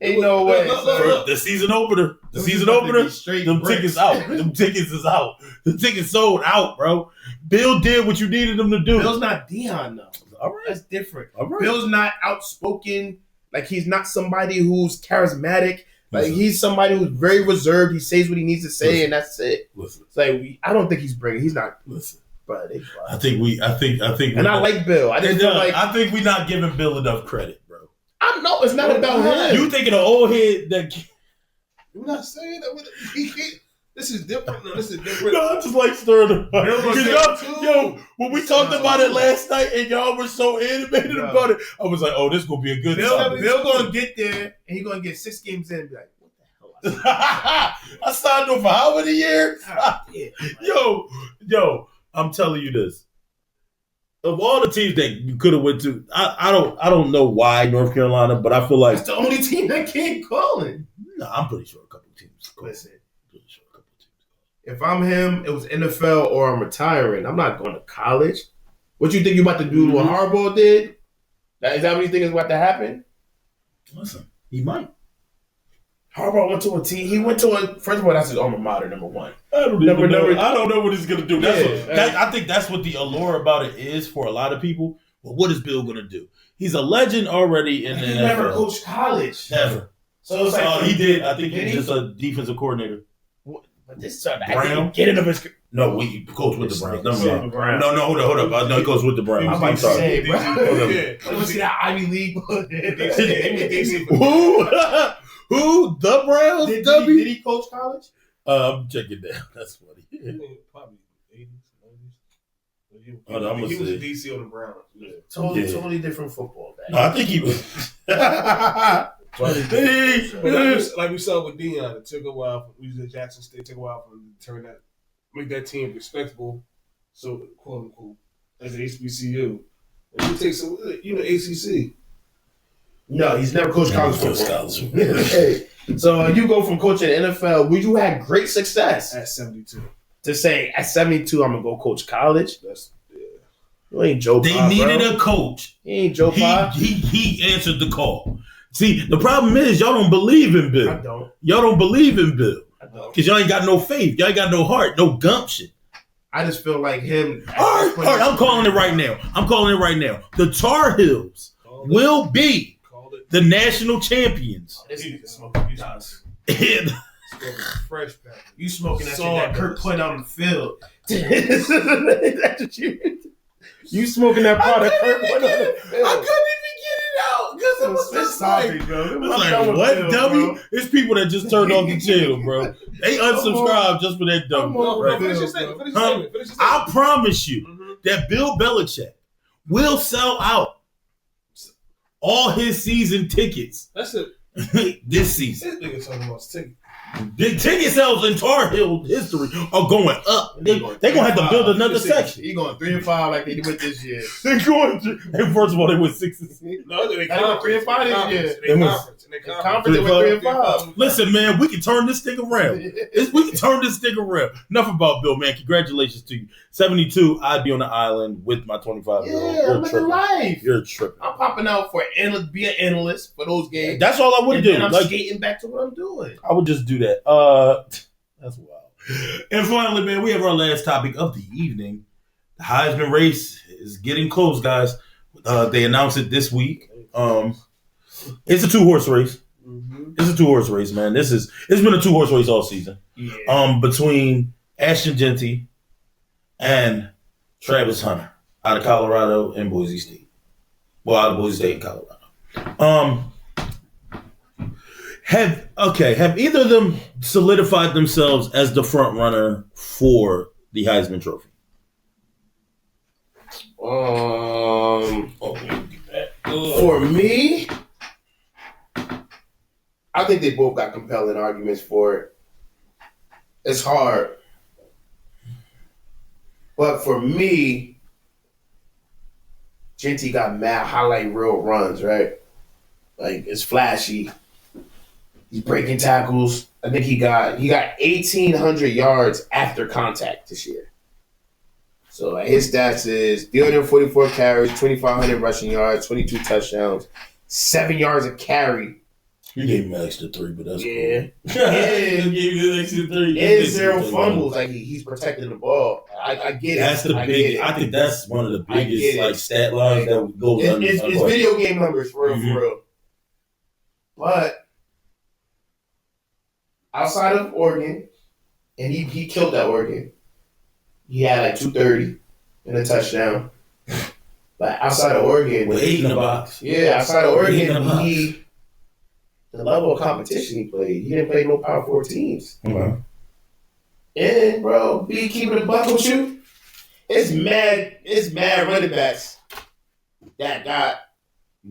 ain't no way. The season opener. Them tickets out. Them tickets is out. The tickets sold out, bro. Bill did what you needed him to do. Bill's not Dion though. All right. That's different. All right. Bill's not outspoken. Like he's not somebody who's charismatic. Like he's somebody who's very reserved. He says what he needs to say, and that's it. Listen. It's like I don't think he's bringing. He's not. Listen. Bro, I think. And I like Bill. I think we're not giving Bill enough credit, bro. I know it's not about him. You thinking an old head that? You're not saying that. He can't. This is different. No, this is different. No, I just like stirring the pot. Yo, when we talked about it last night and y'all were so animated about it, I was like, oh, this is going to be a good time. Bill going to get there and he's going to get 6 games in and be like, what the hell? I signed up for how many years? Yo, I'm telling you this. Of all the teams that you could have went to, I don't know why North Carolina, but I feel like that's the only team that can't call it. No, I'm pretty sure a couple of teams. Listen. If I'm him, it was NFL or I'm retiring. I'm not going to college. What you think you about to do to what Harbaugh did? Is that what you think is about to happen? Listen, he might. Harbaugh went to a team. He went to a. First of all, that's his alma mater, number one. I don't know what he's gonna do. I think that's what the allure about it is for a lot of people. But what is Bill gonna do? He's a legend already in the NFL. He never coached college. Never. So it's like he did. I think he's just a defensive coordinator. But this Brown getting of his. No, we coach with the Browns. No, hold up. No, he goes with the Browns. I'm about to say, bro. Let's see that Ivy League. Who? The Browns? Did he coach college? I'm checking down. That's funny. Probably 80s, 90s. I'm he was say. a DC on the Browns. Yeah. Totally different football. No, I think he was. Like we saw with Dion, it took a while. We was at Jackson State. It took a while for him to make that team respectable. So quote unquote, as an HBCU. And you take some, ACC. No, he's never coached college football. Hey, so you go from coaching the NFL, where you had great success At 72. to say at 72 I'm gonna go coach college. You ain't Joe. They needed a coach. He ain't Joe. He answered the call. See, the problem is y'all don't believe in Bill. I don't. Y'all don't believe in Bill. I don't. Because y'all ain't got no faith. Y'all ain't got no heart, no gumption. I just feel like him. All right, I'm calling it right now. The Tar Heels will be the national champions. This nigga smoking dots. Fresh pepper. You smoking that shit that Kirk put out on the field. That's what you smoking that product Kirk put on the field. I couldn't even get it out because it was just like, bro. What dummy? It's people that just turned off the channel, bro. They unsubscribed just for that dummy. Right? Finish your statement. I promise you that Bill Belichick will sell out all his season tickets. That's it. This season. This nigga talking about tickets. The ticket sales in Tar Heel history are going up. They're going to have to build another section. He going 3-5 like they went this year. They're going to. And first of all, they went 6-6. No, they went 3-5 this year. In their conference, they went 3-5. Listen, man, we can turn this thing around. Enough about Bill, man. Congratulations to you. 72, I'd be on the island with my 25-year-old. Yeah, I'm living life. You're tripping. I'm popping out for be an analyst for those games. That's all I would do. I'm skating back to what I'm doing. I would just do that. That's wild. And finally, man, we have our last topic of the evening. The Heisman Race is getting close, guys. They announced it this week. It's a 2-horse race. Mm-hmm. It's a 2-horse race, man. It's been a 2-horse race all season. Yeah. Between Ashton Jeanty and Travis Hunter out of Colorado and Boise State. Well, out of Boise State and Colorado. Have either of them solidified themselves as the front runner for the Heisman Trophy? For me, I think they both got compelling arguments for it. It's hard. But for me, Jeanty got mad highlight reel runs, right? Like, it's flashy. He's breaking tackles. I think he got 1,800 yards after contact this year. So like, his stats is 344 carries, 2,500 rushing yards, 22 touchdowns, 7 yards a carry. You gave him an extra 3, but that's cool. And gave you an extra 3. And 0 fumbles. Like he's protecting the ball. I get it. That's the big. I think that's one of the biggest like stat lines that goes under. It's video game numbers for real. But outside of Oregon, and he killed that Oregon. He had like 230 and a touchdown. But outside of Oregon, with 8 in the box. Yeah, outside of Oregon, the level of competition he played, he didn't play no Power 4 teams. Okay. And bro, be keeping the buck with you. It's mad running backs that got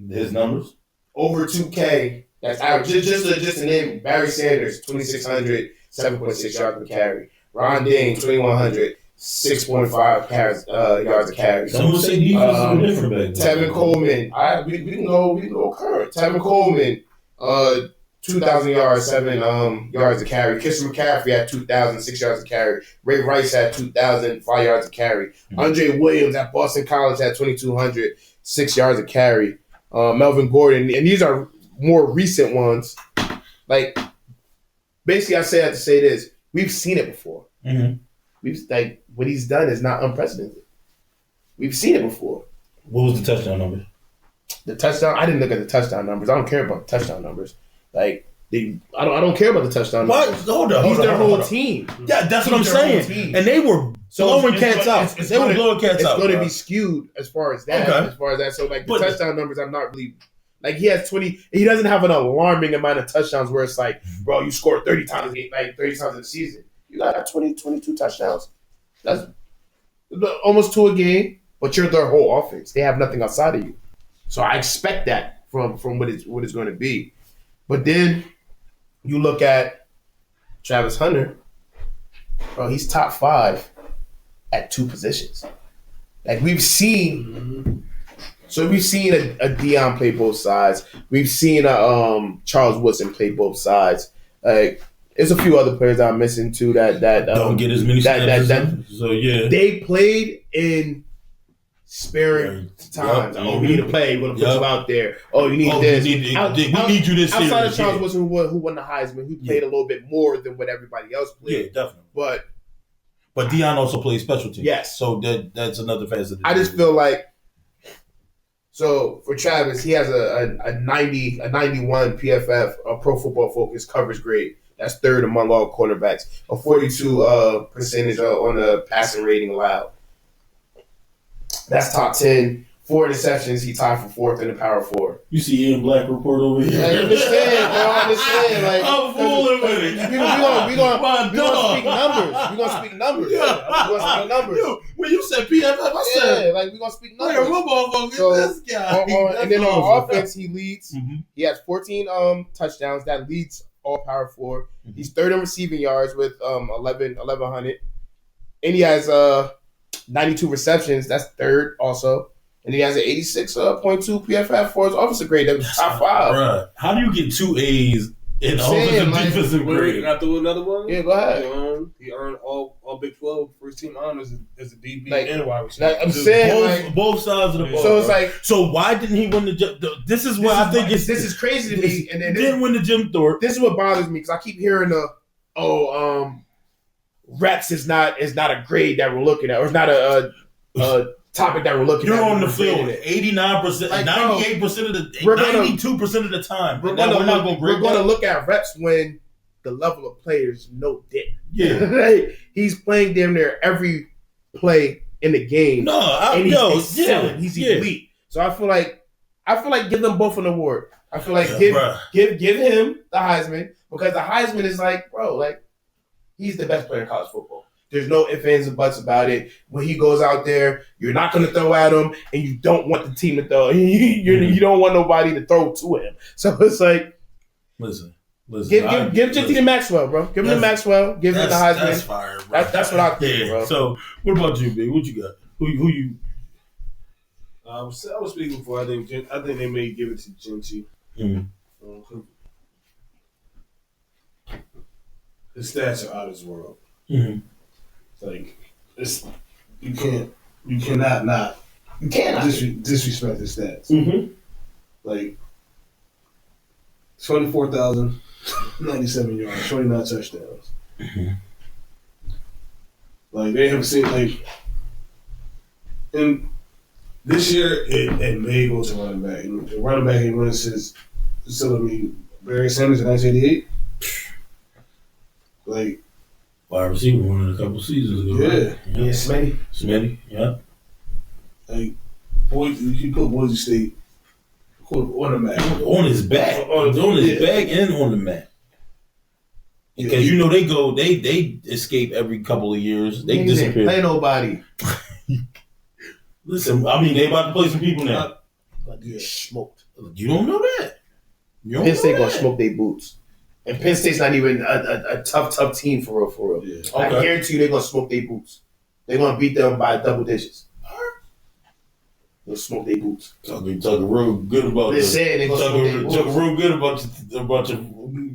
his numbers over 2K. That's average. Just to name Barry Sanders, 2,600, 7.6 yards per carry. Ron Ding, 2,100, 6.5 yards a carry. Some would say defense is different back then. Tevin Coleman, we can go current. Tevin Coleman, 2,000 yards, 7 yards a carry. Christian McCaffrey had 2,000, 6 yards a carry. Ray Rice had 2,000, 5 yards a carry. Mm-hmm. Andre Williams at Boston College had 2,200, 6 yards a carry. Melvin Gordon, and these are more recent ones. Like, basically, I have to say this: we've seen it before. Mm-hmm. What he's done is not unprecedented. We've seen it before. What was the touchdown number? The touchdown. I didn't look at the touchdown numbers. I don't care about the touchdown numbers. I don't care about the touchdown numbers. Hold on. He's their whole team. Yeah, that's what I'm saying. And they were blowing cats out. They were blowing cats out. It's going to be skewed as far as that. Okay. As far as that. So the touchdown numbers, I'm not really. Like, he has 20. He doesn't have an alarming amount of touchdowns where it's like, bro, you scored 30 times in the season. You got 22 touchdowns. That's almost 2 a game, but you're their whole offense. They have nothing outside of you. So I expect that from what it's going to be. But then you look at Travis Hunter, bro, he's top 5 at 2 positions. Like we've seen, so we've seen a Deion play both sides. We've seen a Charles Woodson play both sides. Like there's a few other players that I'm missing too that don't get as many snaps. So yeah, they played in sparing times. Yep. Oh, we need to play. We're gonna put you out there. Oh, you need this. We need you this outside series. of Charles Woodson, who won the Heisman, he played a little bit more than what everybody else played. Yeah, definitely. But Deion also plays special teams. Yes. So that's another facet. I just feel like, so for Travis, he has a 91 PFF, a Pro Football Focus coverage grade. That's third among all quarterbacks. A 42 percentage on the passing rating allowed. That's top 10. 4 interceptions. He tied for fourth in the Power 4. You see Ian Black report over here. I understand, bro. I understand. Like, I'm fooling with it. We're gonna speak numbers. We're gonna speak numbers. We're gonna speak numbers. Yo, when you said PFF, I said, like we're gonna speak numbers. So, this guy. And then on offense, he leads. Mm-hmm. He has 14 touchdowns. That leads all Power 4. Mm-hmm. He's third in receiving yards with 1,100. And he has 92 receptions. That's third also. And he has an 86.2 PFF for his offensive grade. That was top 5. Bruh, how do you get 2 A's in offensive defensive grade? Can I throw another one? Yeah, go ahead. He earned all Big 12 first team honors as a DB like, and wide receiver. Like, I'm saying both sides of the ball. So it's like, so why didn't he win the? This is what I think this is crazy to me. And then didn't win the Jim Thorpe. This is what bothers me because I keep hearing reps is not a grade that we're looking at, or it's not a topic that we're looking at. You're on the field 89%, 98% of the 92% of the time. We're going to look at reps when the level of players no dick. Yeah. He's playing damn near every play in the game. He's elite. So I feel like give them both an award. I feel like give him the Heisman, because the Heisman is like, bro, like he's the best player in college football. There's no ifs, ands, and buts about it. When he goes out there, you're not going to throw at him, and you don't want the team to throw. You don't want nobody to throw to him. So it's like, listen. Give Jeanty to Maxwell, bro. Give him to Maxwell. Give him the Heisman. That's fire, bro. That's what I think, bro. So what about you, B? What you got? Who you? I was speaking before. I think they may give it to Jeanty. Mm-hmm. His stats are out of this world. Mm-hmm. Like you cannot disrespect his stats. Mm-hmm. Like 24,097 yards, 29 touchdowns. Mm-hmm. Like they haven't seen and this year it may go to running back. And the running back he runs his facility, Barry Sanders in 1988. Like wide receiver won it a couple seasons ago. Yeah, Smitty, yeah. Like you put Boise State on the map. On his back. On his back and on the map. Because you know they escape every couple of years. They disappear. Play nobody. Listen, I mean they about to play some people now. Smoked. You don't know that. Penn State gonna smoke their boots. And Penn State's not even a tough team for real. Yeah. Okay. I guarantee you they're going to smoke their boots. They're going to beat them by double digits. They'll smoke their boots. Talking real good about this. They're going to smoke their boots. Talking real good about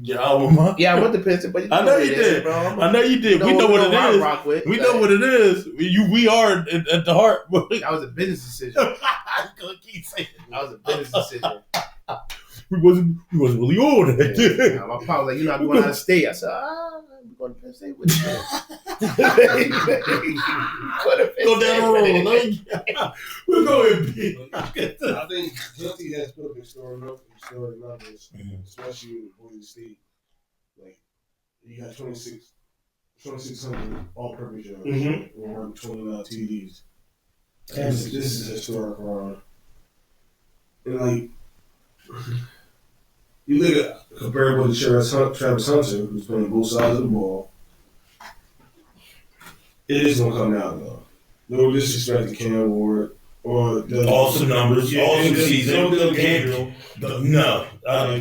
your alma mater. Yeah, I went to Penn State, but I know you did, bro. I know you did. We know what it is. We know what it is. We are at the heart. That was a business decision. I'm going to keep saying that was a business decision. We wasn't really on that. Yeah. My pop was like, you're not going out of state. I said, I'm going to Penn State with you. Go down the road. We're going I think Jeanty has put up historic numbers, especially with Boise State. Like, you got 2,600 all-purpose yards. We're 29 TDs. This is historic run. And, like, you look at comparable to Travis Hunter, who's playing both sides of the ball. It is gonna come down though. No disrespect to Cam Ward or the awesome numbers, awesome season. No,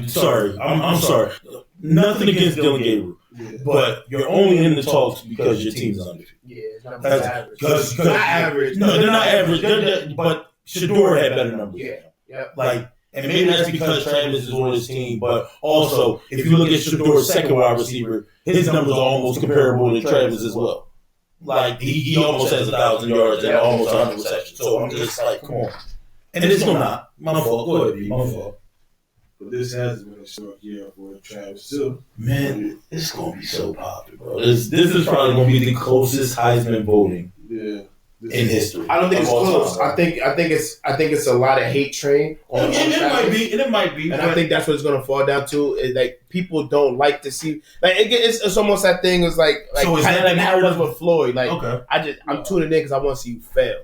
sorry, I'm sorry. Nothing against Dylan Gabriel. but you're only in the talks because your team is undefeated. Yeah, it's not average. Because not average. No, they're not average. But Shador had better numbers. Yeah. Like, and maybe that's because Travis is on his team, but also if you look at Shador's second wide receiver, his numbers are almost comparable to Travis as well. Like he almost has 1,000 yards and almost 100 receptions. So I'm just like, come on. And it's not my fault. Go ahead, my fault. But this has been a short year for Travis too. Man, it's gonna be so popular, bro. This is probably gonna be the closest Heisman voting in history. I don't think it's close. I think it's a lot of hate train. It might be. And I think that's what it's gonna fall down to. Is like people don't like to see. Like it's almost that thing. Is like so is kind of that like how it was with Floyd. Like okay. I'm tuning in because I want to see you fail.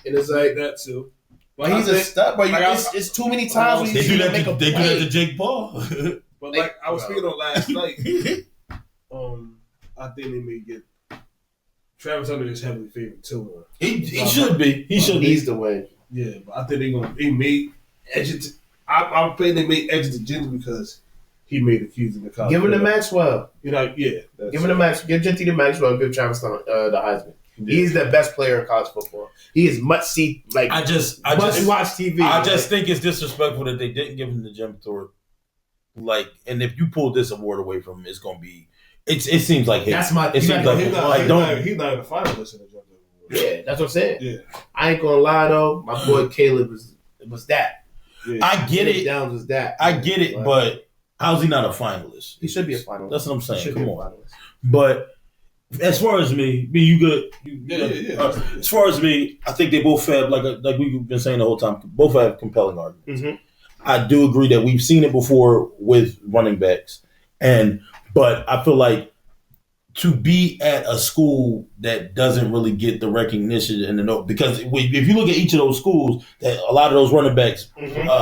And it's like that too. But he's a stud, but it's too many times when you see him make a play. They do that to Jake Paul. But like I was speaking on last night, I think they may get Travis Hunter is heavily favored too. He should be. He needs to win. Yeah, but I think they may edge it. I'm afraid they may edge it to Jeanty because he made a fuse in the college. Give him to Maxwell. Give him to Maxwell. Give Jeanty to Maxwell. Give Travis the Heisman. He's the best player in college football. He is must see. Like I just watch TV. I just think it's disrespectful that they didn't give him the Jim Thorpe. Like, and if you pull this award away from him, it's gonna be. It seems like that's my. It seems like he's not even a finalist in the Jim Thorpe award. Yeah, that's what I'm saying. Yeah, I ain't gonna lie though. My boy Caleb was that. Yeah. I get it. Downs was that. I get it, but how's he not a finalist? He should be a finalist. That's what I'm saying. Come on, but. As far as me, you good? Yeah. As far as me, I think they both have like we've been saying the whole time. Both have compelling arguments. Mm-hmm. I do agree that we've seen it before with running backs, but I feel like to be at a school that doesn't really get the recognition and because if you look at each of those schools that a lot of those running backs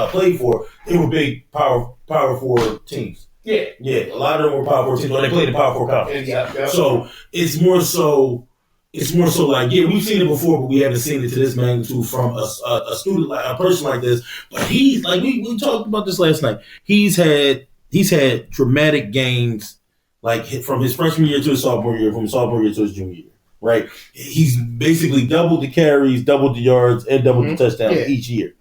played for, they were big power forward teams. Yeah. A lot of them were Power 4 teams, or they played in Power 4 conference. Yeah. So it's more so like, we've seen it before, but we haven't seen it to this magnitude from a student, like a person like this. But he's like we talked about this last night. He's had dramatic gains, like from his freshman year to his sophomore year, from his sophomore year to his junior year. Right? He's basically doubled the carries, doubled the yards, and doubled the touchdowns each year,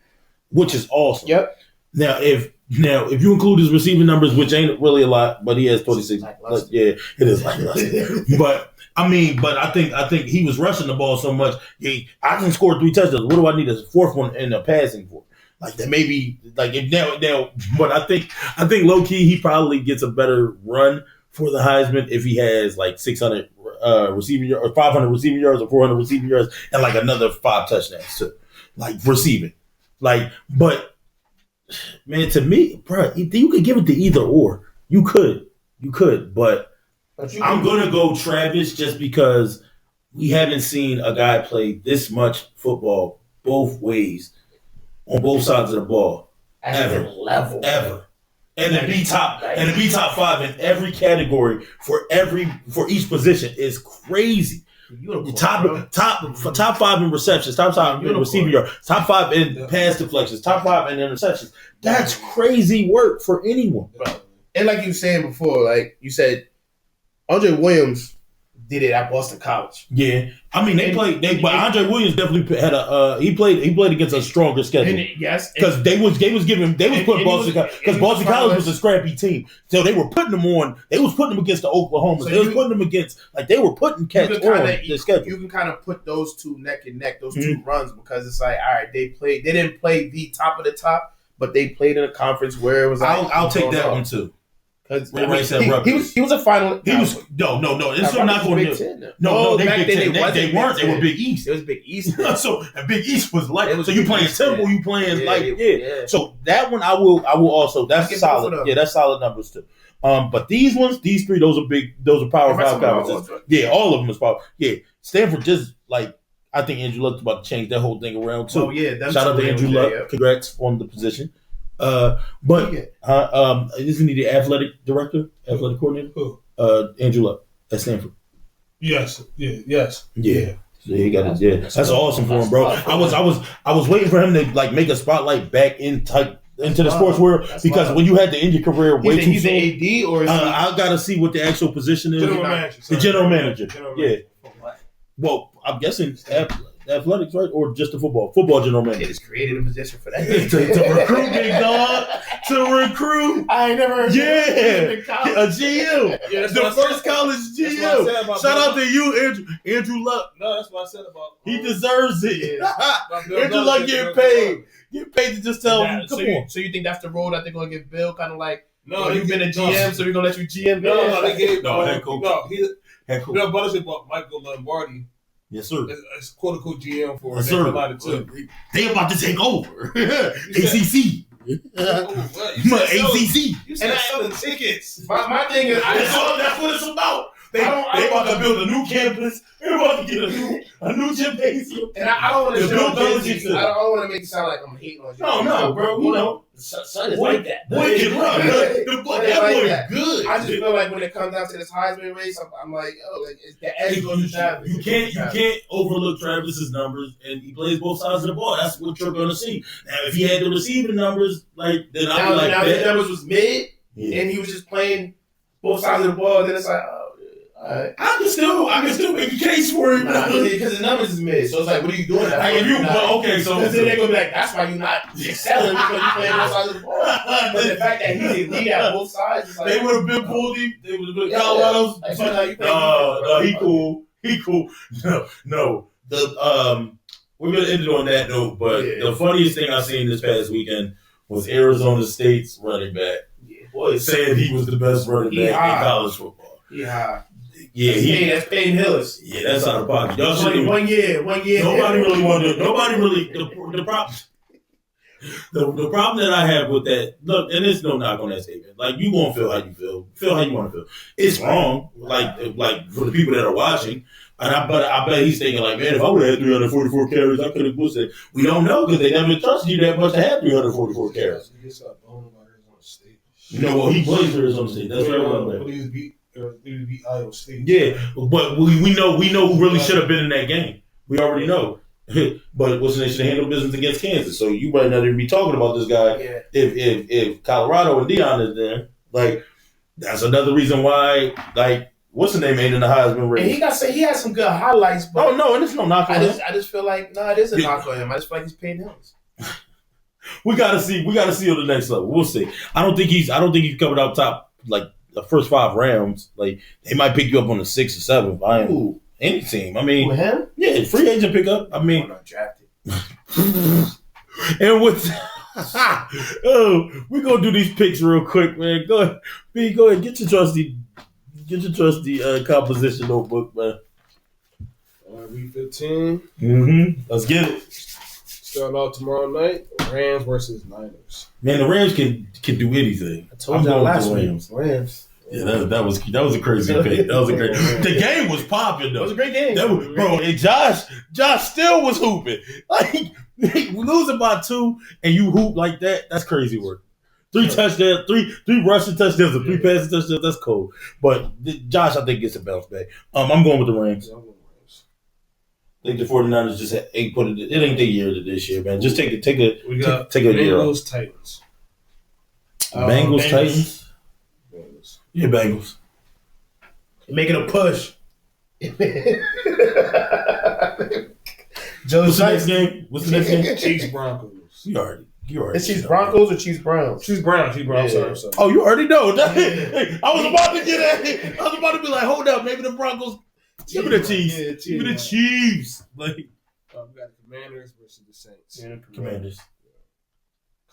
which is awesome. Yep. Now, if you include his receiving numbers, which ain't really a lot, but he has 26. Yeah, it is like But I think he was rushing the ball so much. I can score 3 touchdowns. What do I need a fourth one in the passing for? Like that maybe like if now. But I think low key he probably gets a better run for the Heisman if he has like 600 receiving yards or 500 receiving yards or 400 receiving yards and like another 5 touchdowns too, like receiving. Like, but. Man, to me, bro, you could give it to either or. You could, but I'm gonna go Travis just because we haven't seen a guy play this much football both ways on both sides of the ball ever. And to be top 5 in every category for each position is crazy. Top 5 in receptions, top 5 in receiving yards, top 5 in pass deflections, top 5 in interceptions. That's crazy work for anyone. And like you were saying before, like you said, Andre Williams did it at Boston College. Yeah, I mean but Andre Williams definitely had he played against a stronger schedule. Because they was putting Boston College was a scrappy team, so they were putting them on. They was putting them against the Oklahomas. So they was putting them against they were putting cats on the schedule. You can kind of put those two neck and neck, those two runs, because it's like, all right, they didn't play the top of the top, but they played in a conference where it was. I'll take that one too. He was a final. No. It's not going to. No, they Big Ten. They weren't. They were Big East. It was Big East. So and Big East was light. So you playing Temple, you playing So that one I will also. That's solid. Yeah, that's solid numbers too. But these 3, those are big. Those are Power 5 conferences. Yeah, all of them is power. Yeah, Stanford just like. I think Andrew Luck's about to change that whole thing around too. Oh yeah, shout out to Andrew Luck. Yeah. Congrats on the position. Isn't he the athletic coordinator? Who? Andrew Luck at Stanford. Yes. Yeah. So he got it. Yeah, that's awesome for him, bro. I was waiting for him to like make a spotlight back in type into the sports world because when you had to end your career way too soon. He's an AD or is I gotta see what the actual position is. General manager. The general manager. Yeah. Well, I'm guessing athletics, right? Or just the football general manager. They just created a position for that. to recruit, big dog. To recruit. I ain't never heard of a GM. Yeah, the first college GM. Shout out to you, Andrew Luck. No, that's what I said about he deserves it. Andrew Luck getting paid. Get paid to just tell him, come on. So you think that's the role that they're going to give Bill? Kind of like, no, you've been a GM, so we're going to let you GM. No, they gave head coach. Head coach. Bill Belichick bought Michael Lombardi. Yes, sir. It's quote unquote GM for yes, sir. They about to take over. ACC. ACC. You said selling tickets. My thing is, that's what it's about. They about to build a new campus. They're about to get a new gymnasium. And I don't want to I don't want to make it sound like I'm hating on you. No, bro. You know, son is like that. Boy can run. That boy is good. I just feel like when it comes down to this Heisman race, I'm like, it's the edge goes to Travis. You can't overlook Travis's numbers, and he plays both sides of the ball. That's what you're going to see. Now, if he had the receiving numbers, then I'd be like, now his numbers was mid, and he was just playing both sides of the ball. Then it's like, I can still make a case for him because his numbers is mid. So it's like, what are you doing? Like if you so then they're gonna be like, that's why you're not excelling because you're playing both sides of the ball. But the fact that he's elite at both sides, is like, they would have been pulled. They would have been Colorado's. He cool. No. We're gonna end it on that note. But the funniest thing I seen this past weekend was Arizona State's running back. Saying he was the best running back in college football. That's Peyton Hillis. Yeah, that's out of pocket. Y'all should one year. Nobody really wanted. The problem. The problem that I have with that, look, and there's no knock on that statement. Like you gonna feel how you feel how you want to feel. It's wrong. Like for the people that are watching, but I bet he's thinking like, man, if I would have had 344 carries, I could have boosted. We don't know because they never trusted you that much to have 344 carries. Well, he plays for Arizona State. That's right. He beat Iowa State. Yeah, but we know who really should have been in that game. We already know. But what's the nation to handle business against Kansas? So you might not even be talking about this guy if Colorado and Deion is there. Like that's another reason why. Like what's the name ain't in the Heisman race? And he had some good highlights. But no, and it's no knock on him. I just feel like it is a knock on him. I just feel like he's paying Hills. We gotta see on the next level. We'll see. I don't think he's coming out top like the first 5 rounds. Like they might pick you up on the 6th or 7th. Any team. I mean, with him? Yeah, free agent pickup. I mean, not drafted. And with we're gonna do these picks real quick, man. Go ahead, B. Go ahead. Get your trusty composition notebook, man. Week 15. Mm-hmm. Let's get it. Starting out tomorrow night, Rams versus Niners. Man, the Rams can do anything. I told y'all last week. Rams. Yeah, that was a crazy pick. That was a great. The game was popping though. It was a great game, bro. And Josh still was hooping. Like losing by 2 and you hoop like that. That's crazy work. 3 touchdowns, 3 rushing touchdowns, and 3 passing touchdowns. That's cool. But Josh, I think gets a bounce back. I'm going with the Rams. I think the 49ers just ain't put it. It ain't their year to this year, man. Just take a year off. Bengals, Titans. Bengals, Titans. Yeah, Bengals. Making a push. What's the next game? Chiefs, Broncos. You already. It's Chiefs, Broncos or Chiefs, Browns? Chiefs, Browns. Yeah. Sorry. Oh, you already know. I was about to get at it. I was about to be like, hold up, maybe the Broncos. Give me the Chiefs. Give me the Chiefs. Like, we got the Commanders versus the Saints. Yeah, Commanders.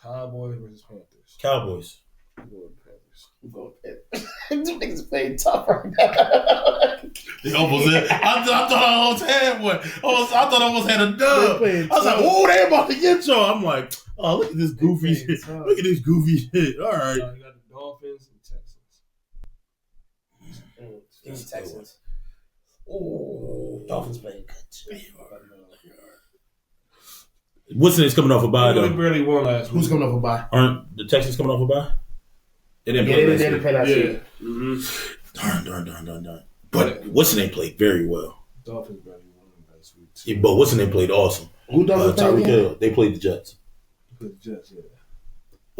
Cowboys versus Panthers. Cowboys. We're going Panthers. These niggas playing tough right now. They almost had. I thought I almost had one. I thought I almost had a dub. I was like, oh, they about to get y'all. I'm like, oh, look at this goofy shit. Look at this goofy shit. All right. You got the Dolphins and Texans. Oh, Dolphins playing good. What's the next coming off a bye? They barely won last week. Who's coming off a bye? Aren't the Texans coming off a bye? They didn't play last week. Darn. But what's the name played very well. Dolphins barely won last week. Yeah, but what's the name played awesome. Who Dolphins Tyreek Hill. They played the Jets. The Jets, yeah.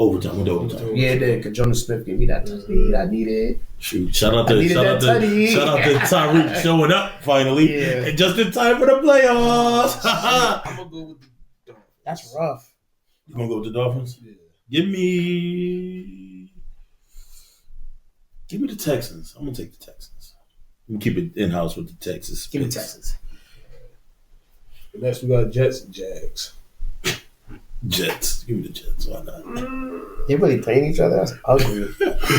Overtime. Went to overtime. Yeah, then because Jonas Smith gave me that lead I needed. Shoot, shout out to Tyreek showing up finally, and just in time for the playoffs. I'm gonna go with the Dolphins. That's rough. You gonna go with the Dolphins? Yeah. Give me the Texans. I'm gonna take the Texans. I'm gonna keep it in house with the Texans. Give me Texans. And next we got Jets and Jags. Jets. Give me the Jets. Why not? They really playing each other. That's ugly.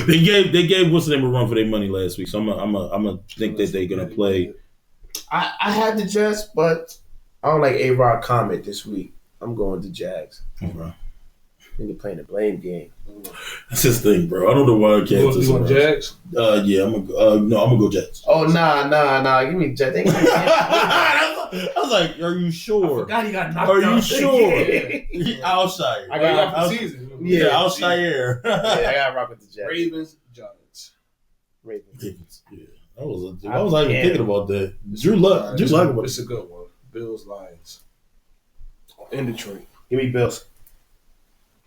they gave what's the name a run for their money last week, so I'm a think that they're gonna play. I had the Jets, but I don't like A-Rod comment this week. I'm going to Jags. Okay. They're playing the blame game. That's his thing, bro. I don't know why I can't. You want Jags? Yeah, I'm gonna go Jets. Oh nah. Give me Jets. I was like, are you sure? I forgot he got knocked Are out. you sure? Outshire. I got the season. Yeah, Outshire. Yeah, I got to rock with the Jets. Ravens, Giants. Ravens. Yeah, I was not even thinking about that. Drew Luck. It's a good one. Bills, Lions. In Detroit. Give me Bills.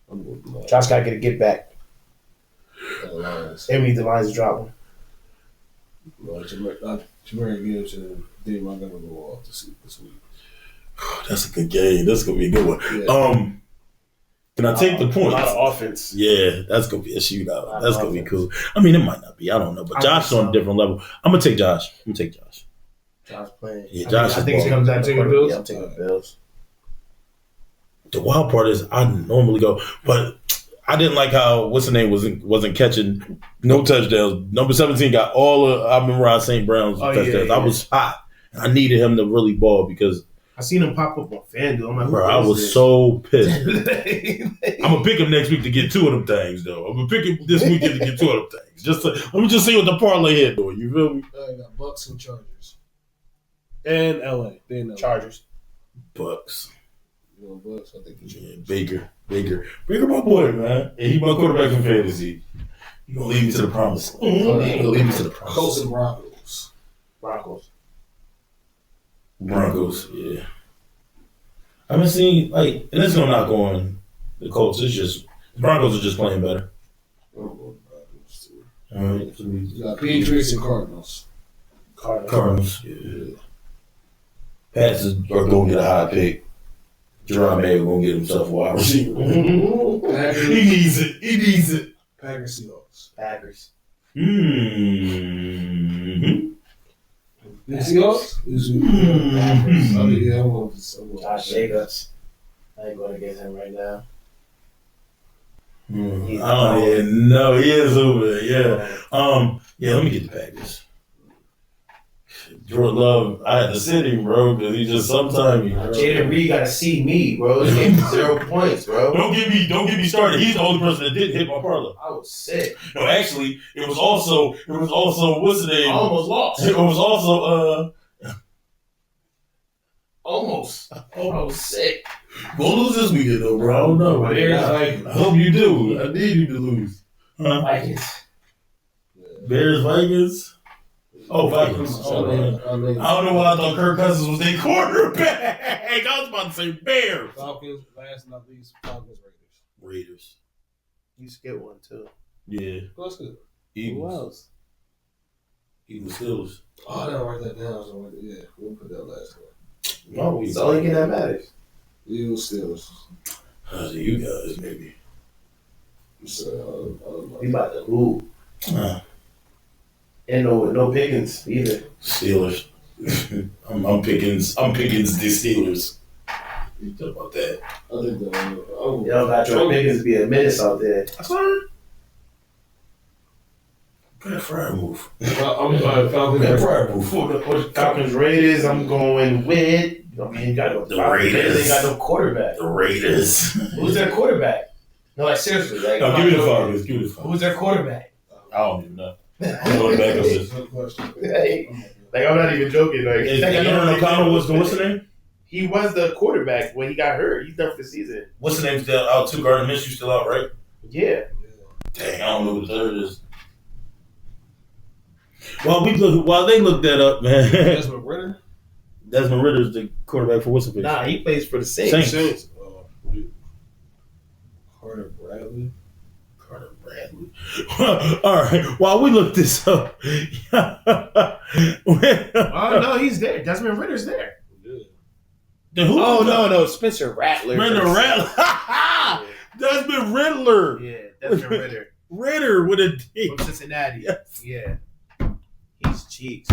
I'm going with the Lions. Josh got to get back. Lions. And we need the Lions to drop one. Well, Jameer Gibbs and Dave Montgomery go off this week. That's a good game. That's gonna be a good one. Yeah. Can I take the points? A lot of offense. Yeah, that's gonna be a shootout. That's gonna be cool. I mean, it might not be. I don't know, but Josh is on a different level. I'm gonna take Josh. Josh playing. Yeah, Josh. I think it comes down to taking Bills. Yeah, I'm taking the Bills. The wild part is I normally go, but I didn't like how what's the name wasn't catching no touchdowns. Number 17 got all of I memorized St. Brown's touchdowns. I was hot. I needed him to really ball because I seen him pop up on FanDuel. I'm like, bro, I was so pissed. I'm gonna pick him next week to get 2 of them things, though. I'm gonna pick him this weekend to get 2 of them things. Let me just see what the parlay head doing. You feel me? I got Bucks and Chargers. And LA. They in LA. Chargers. Bucks. You know, Bucks. I think the Chargers. Baker, my boy, man. And he my quarterback in fantasy. You gonna lead me to the promise? He gonna lead me to the promise. Colts and Broncos, yeah. I haven't seen and it's no knock on the Colts. It's just the Broncos are just playing better. I'm going Broncos too. All right, so You got Patriots and Cardinals. Cardinals, yeah. Pats are gonna get a high pick. Jerome May gonna get himself a wide receiver. He needs it. Packers, Seahawks. Packers. The Seahawks? Yeah, I'm going to Josh Jacobs. I ain't going against him right now. No, he is over there. Yeah. Let me get the Packers. Jordan Love, I had to sit him, bro, because he just sometimes. Jaden Reed got to see me, bro. He gave me 0 points, bro. Don't get me started. He's the only person that didn't hit my parlay. I was sick. No, actually, it was also what's the name? I almost lost. It was also Almost. I was sick. We'll lose this weekend though, bro. I don't know. I hope you do. I need you to lose. Vikings. Bears, Vikings. Oh, Vikings. Oh, man. I don't know why I thought Kirk Cousins was their quarterback. I was about to say Bears. Falcons, last not least, Falcons, Raiders. You skip one, too. Yeah. That's good. Eagles. Who else? Eagles, Steelers. Oh, I didn't write that down. So yeah, we'll put that last one. No, it's the only game that matters. Eagles, Steelers. You guys, maybe. So, We about to hoop. And no Pickens either. Steelers. I'm picking the Steelers. You talk about that? I think Y'all got Trey Pickens be a menace out there. That's all right. Bad Fryer move. I'm Falcons. Bad Fryer move. For the Falcons Raiders, I'm going with. I mean, you got no The Raiders. They got no quarterback. The Raiders. Who's their quarterback? No, like seriously. Like, No, give me the Falcons. Give me the Falcons. Who's their quarterback? I don't even know. I'm going back up this. Good question. Like I'm not even joking. Like Aaron O'Connell what's the name? He was the quarterback when he got hurt. He's done for the season. What's the name still out too? Gardner Minshew still out, right? Yeah. Dang, I don't know who the third is. While they look that up, man. Desmond Ritter. Desmond Ritter's the quarterback for what's-it-face. Nah, he plays for the Saints. Saints. Carter Bradley. All right. While we look this up. Oh, no, he's there. Desmond Ritter's there. Who? No. Spencer Rattler. Desmond Riddler. Yeah, Desmond Ritter. Ritter with a D. From Cincinnati. Yes. Yeah. He's cheeks.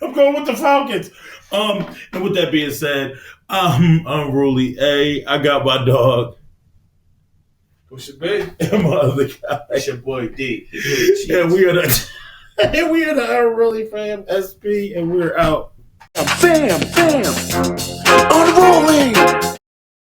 I'm going with the Falcons. And with that being said, I'm Unruly A. I got my dog. What's your baby? And my other guy. It's your boy D. And we are the Unruly Fam SP, and we're out. Bam, bam.